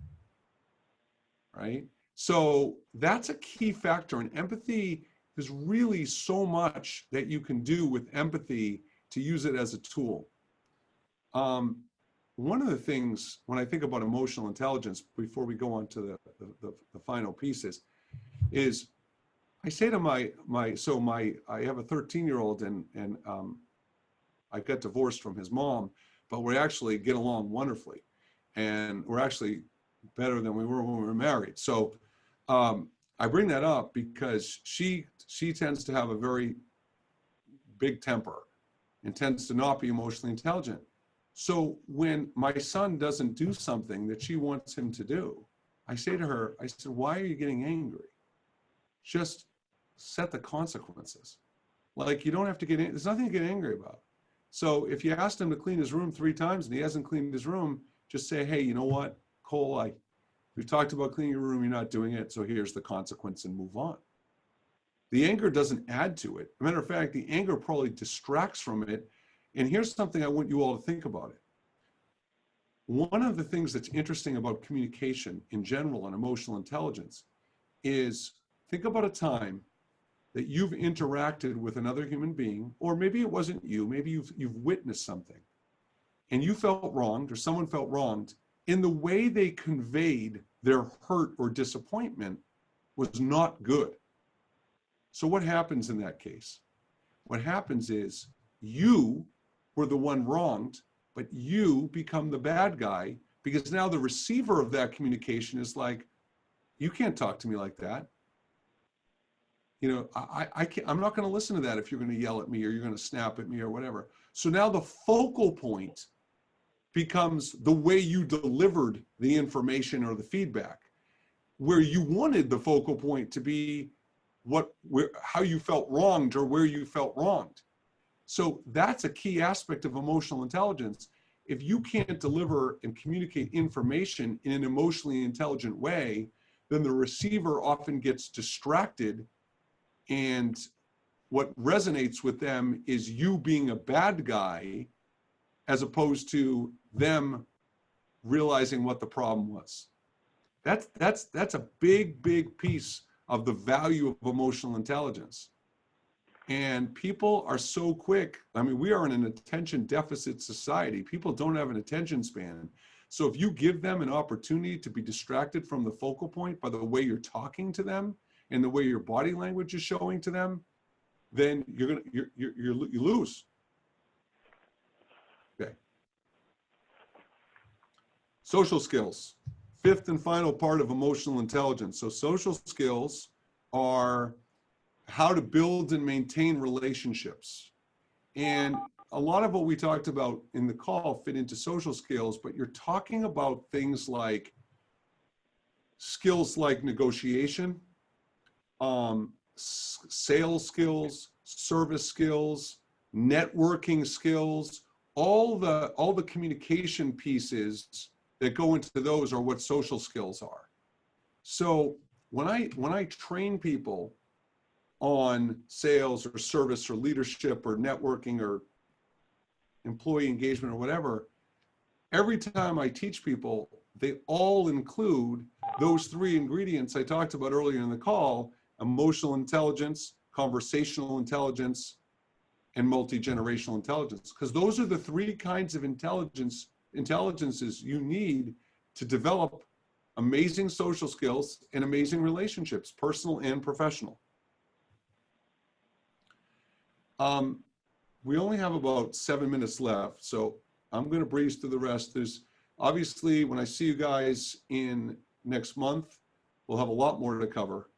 right? So that's a key factor. And empathy, there's really so much that you can do with empathy to use it as a tool. One of the things when I think about emotional intelligence, before we go on to the final pieces, is I say to I have a 13-year-old and I got divorced from his mom, but we actually get along wonderfully. And we're actually better than we were when we were married. So I bring that up because she tends to have a very big temper and tends to not be emotionally intelligent. So when my son doesn't do something that she wants him to do, I say to her, I said, why are you getting angry? Just set the consequences. Like, you don't have to get in, there's nothing to get angry about. So if you asked him to clean his room 3 times and he hasn't cleaned his room, just say, hey, you know what, Cole, we've talked about cleaning your room, you're not doing it, so here's the consequence, and move on. The anger doesn't add to it. As a matter of fact, the anger probably distracts from it. And here's something I want you all to think about it. One of the things that's interesting about communication in general and emotional intelligence is, think about a time that you've interacted with another human being, or maybe it wasn't you, maybe you've witnessed something and you felt wronged or someone felt wronged, in the way they conveyed their hurt or disappointment was not good. So what happens in that case? What happens is you were the one wronged, but you become the bad guy because now the receiver of that communication is like, you can't talk to me like that. You know, I'm not going to listen to that if you're going to yell at me or you're going to snap at me or whatever. So now the focal point becomes the way you delivered the information or the feedback. where you wanted the focal point to be how you felt wronged or where you felt wronged. So that's a key aspect of emotional intelligence. If you can't deliver and communicate information in an emotionally intelligent way, then the receiver often gets distracted, and what resonates with them is you being a bad guy as opposed to them realizing what the problem was. That's a big piece of the value of emotional intelligence. And people are so quick. I mean, we are in an attention deficit society. People don't have an attention span. So if you give them an opportunity to be distracted from the focal point by the way you're talking to them and the way your body language is showing to them, then you lose. Okay. Social skills, fifth and final part of emotional intelligence. So social skills are how to build and maintain relationships. And a lot of what we talked about in the call fit into social skills, but you're talking about things like skills like negotiation, sales skills, service skills, networking skills, all the communication pieces that go into those are what social skills are. So when I train people on sales or service or leadership or networking or employee engagement or whatever, every time I teach people, they all include those three ingredients I talked about earlier in the call: emotional intelligence, conversational intelligence, and multi-generational intelligence. Because those are the three kinds of intelligences you need to develop amazing social skills and amazing relationships, personal and professional. We only have about 7 minutes left, so I'm going to breeze through the rest. There's obviously, when I see you guys in next month, we'll have a lot more to cover.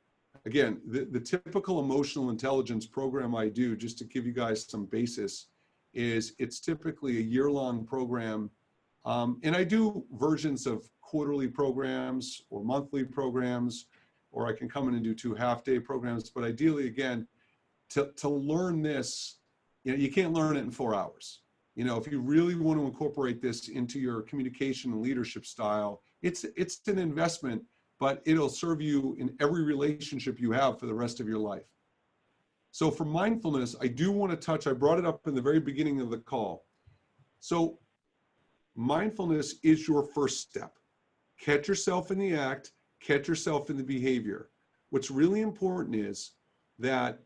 Again, the typical emotional intelligence program I do, just to give you guys some basis, is it's typically a year-long program. And I do versions of quarterly programs or monthly programs, or I can come in and do 2 half-day programs. But ideally, again, to learn this, you can't learn it in 4 hours. If you really want to incorporate this into your communication and leadership style, it's an investment, but it'll serve you in every relationship you have for the rest of your life. So for mindfulness, I do want to touch, I brought it up in the very beginning of the call. So mindfulness is your first step. Catch yourself in the act, catch yourself in the behavior. What's really important is that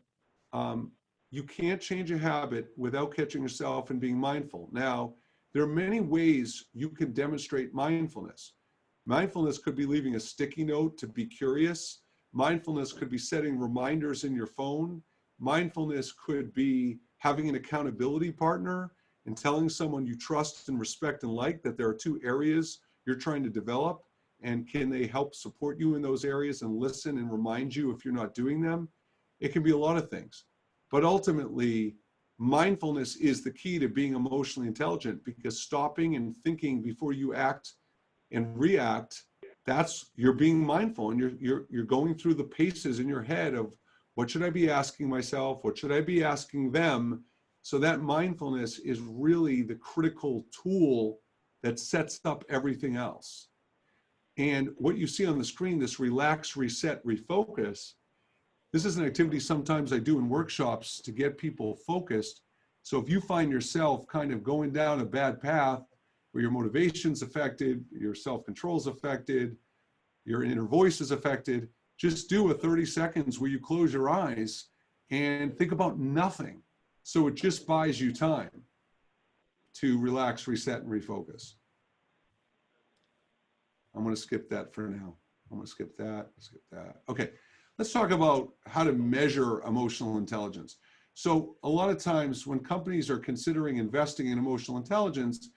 you can't change a habit without catching yourself and being mindful. Now, there are many ways you can demonstrate mindfulness. Mindfulness could be leaving a sticky note to be curious. Mindfulness could be setting reminders in your phone. Mindfulness could be having an accountability partner and telling someone you trust and respect and like that there are 2 areas you're trying to develop, and can they help support you in those areas and listen and remind you if you're not doing them. It can be a lot of things. But ultimately, mindfulness is the key to being emotionally intelligent, because stopping and thinking before you act and react, you're being mindful, and you're going through the paces in your head of what should I be asking myself, what should I be asking them. So that mindfulness is really the critical tool that sets up everything else. And what you see on the screen, this relax, reset, refocus, this is an activity sometimes I do in workshops to get people focused. So if you find yourself kind of going down a bad path where your motivation's affected, your self-control's affected, your inner voice is affected, just do a 30 seconds where you close your eyes and think about nothing. So it just buys you time to relax, reset, and refocus. I'm going to skip that for now. I'm going to skip that, skip that. Okay. Let's talk about how to measure emotional intelligence. So a lot of times when companies are considering investing in emotional intelligence,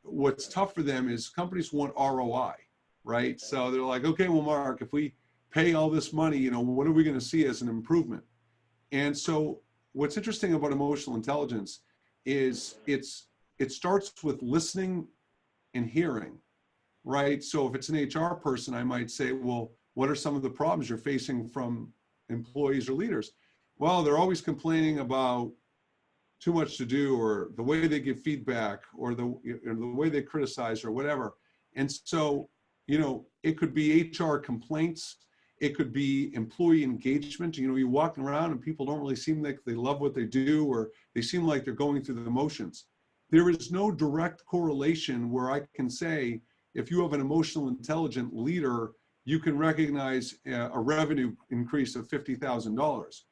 what's tough for them is companies want ROI, right? So they're like, okay, well, Mark, if we pay all this money, what are we going to see as an improvement? And so what's interesting about emotional intelligence is it starts with listening and hearing, right? So if it's an HR person, I might say, well, what are some of the problems you're facing from employees or leaders? Well, they're always complaining about too much to do, or the way they give feedback, or the way they criticize, or whatever. And so, it could be HR complaints. It could be employee engagement. You're walking around and people don't really seem like they love what they do, or they seem like they're going through the motions. There is no direct correlation where I can say, if you have an emotional intelligent leader, you can recognize a revenue increase of $50,000.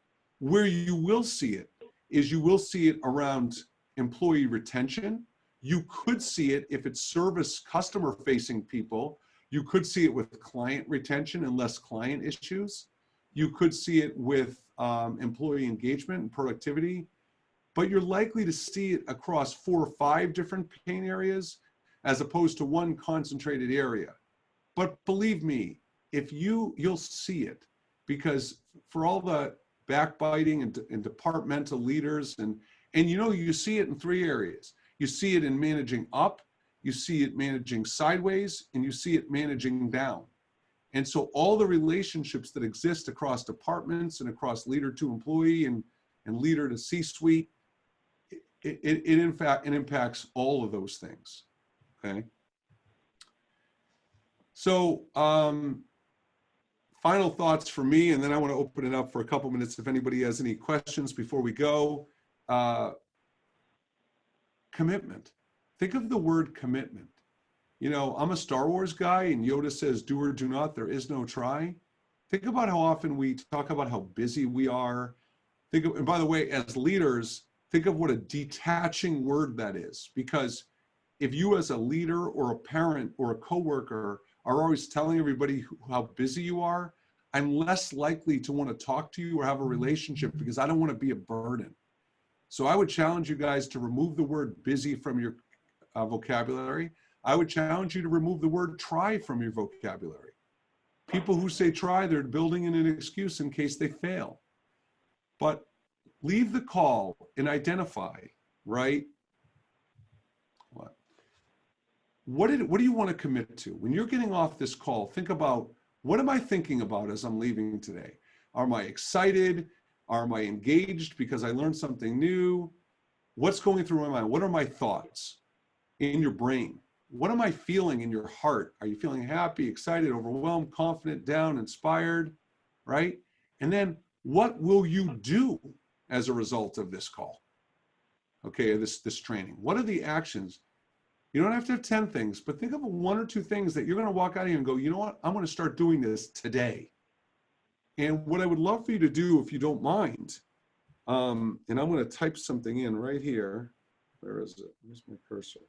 Where you will see it is you will see it around employee retention. You could see it if it's service customer facing people. You could see it with client retention and less client issues. You could see it with employee engagement and productivity, but you're likely to see it across 4 or 5 different pain areas as opposed to one concentrated area. But believe me, if you'll see it, because for all the backbiting and departmental leaders, and you see it in 3 areas. You see it in managing up, you see it managing sideways, and you see it managing down. And so all the relationships that exist across departments and across leader to employee and leader to C-suite, it impacts all of those things, okay? So final thoughts for me, and then I want to open it up for a couple minutes if anybody has any questions before we go. Commitment. Think of the word commitment. I'm a Star Wars guy, and Yoda says, do or do not, there is no try. Think about how often we talk about how busy we are. And by the way, as leaders, think of what a detaching word that is, because if you as a leader or a parent or a coworker are always telling everybody how busy you are, I'm less likely to want to talk to you or have a relationship because I don't want to be a burden. So I would challenge you guys to remove the word busy from your vocabulary. I would challenge you to remove the word try from your vocabulary. People who say try, they're building in an excuse in case they fail. But leave the call and identify, right? What do you want to commit to? When you're getting off this call, think about, what am I thinking about as I'm leaving today? Am I excited? Am I engaged because I learned something new? What's going through my mind? What are my thoughts in your brain? What am I feeling in your heart? Are you feeling happy, excited, overwhelmed, confident, down, inspired, right? And then what will you do as a result of this call? Okay, this training. What are the actions? You don't have to have 10 things, but think of 1 or 2 things that you're going to walk out of here and go, you know what? I'm going to start doing this today. And what I would love for you to do, if you don't mind, and I'm going to type something in right here. Where is it? Where's my cursor?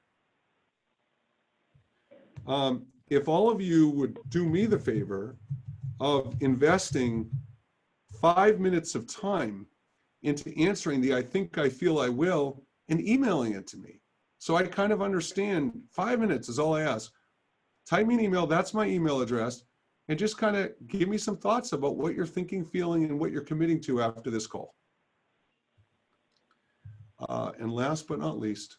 If all of you would do me the favor of investing 5 minutes of time into answering the I think, I feel, I will, and emailing it to me. So I kind of understand. 5 minutes is all I ask. Type me an email, that's my email address, and just kind of give me some thoughts about what you're thinking, feeling, and what you're committing to after this call. And last but not least,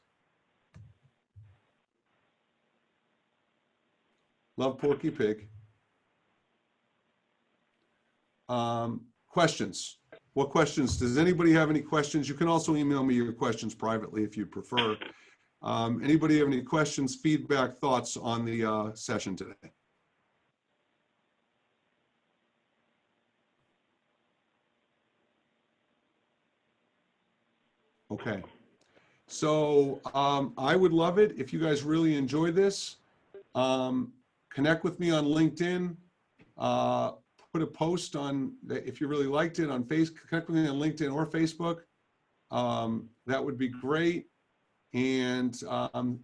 love Porky Pig. Questions. What questions? Does anybody have any questions? You can also email me your questions privately if you prefer. Anybody have any questions, feedback, thoughts on the session today? Okay. So I would love it if you guys really enjoy this. Connect with me on LinkedIn. Put a post on, if you really liked it, on Facebook. Connect with me on LinkedIn or Facebook. That would be great. And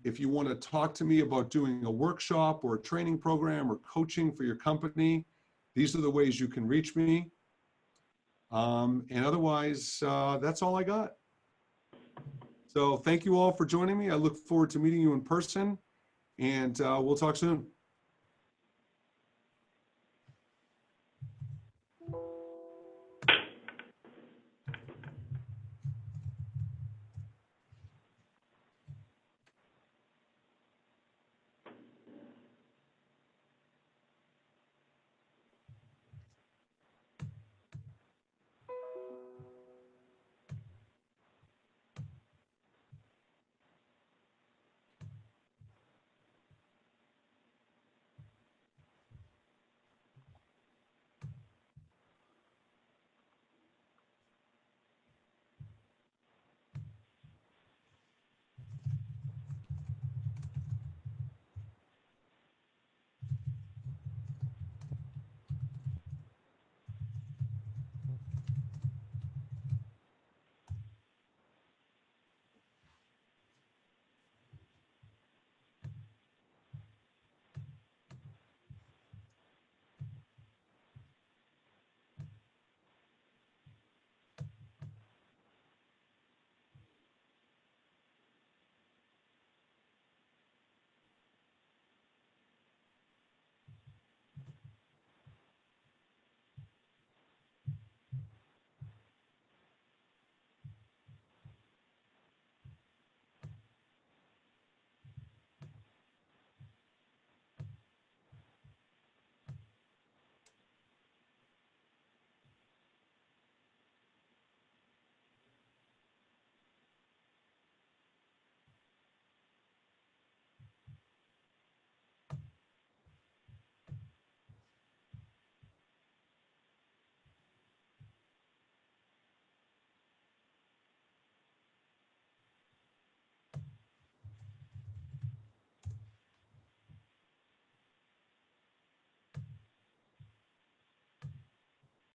if you want to talk to me about doing a workshop or a training program or coaching for your company, these are the ways you can reach me. And otherwise, that's all I got. So thank you all for joining me. I look forward to meeting you in person, and we'll talk soon.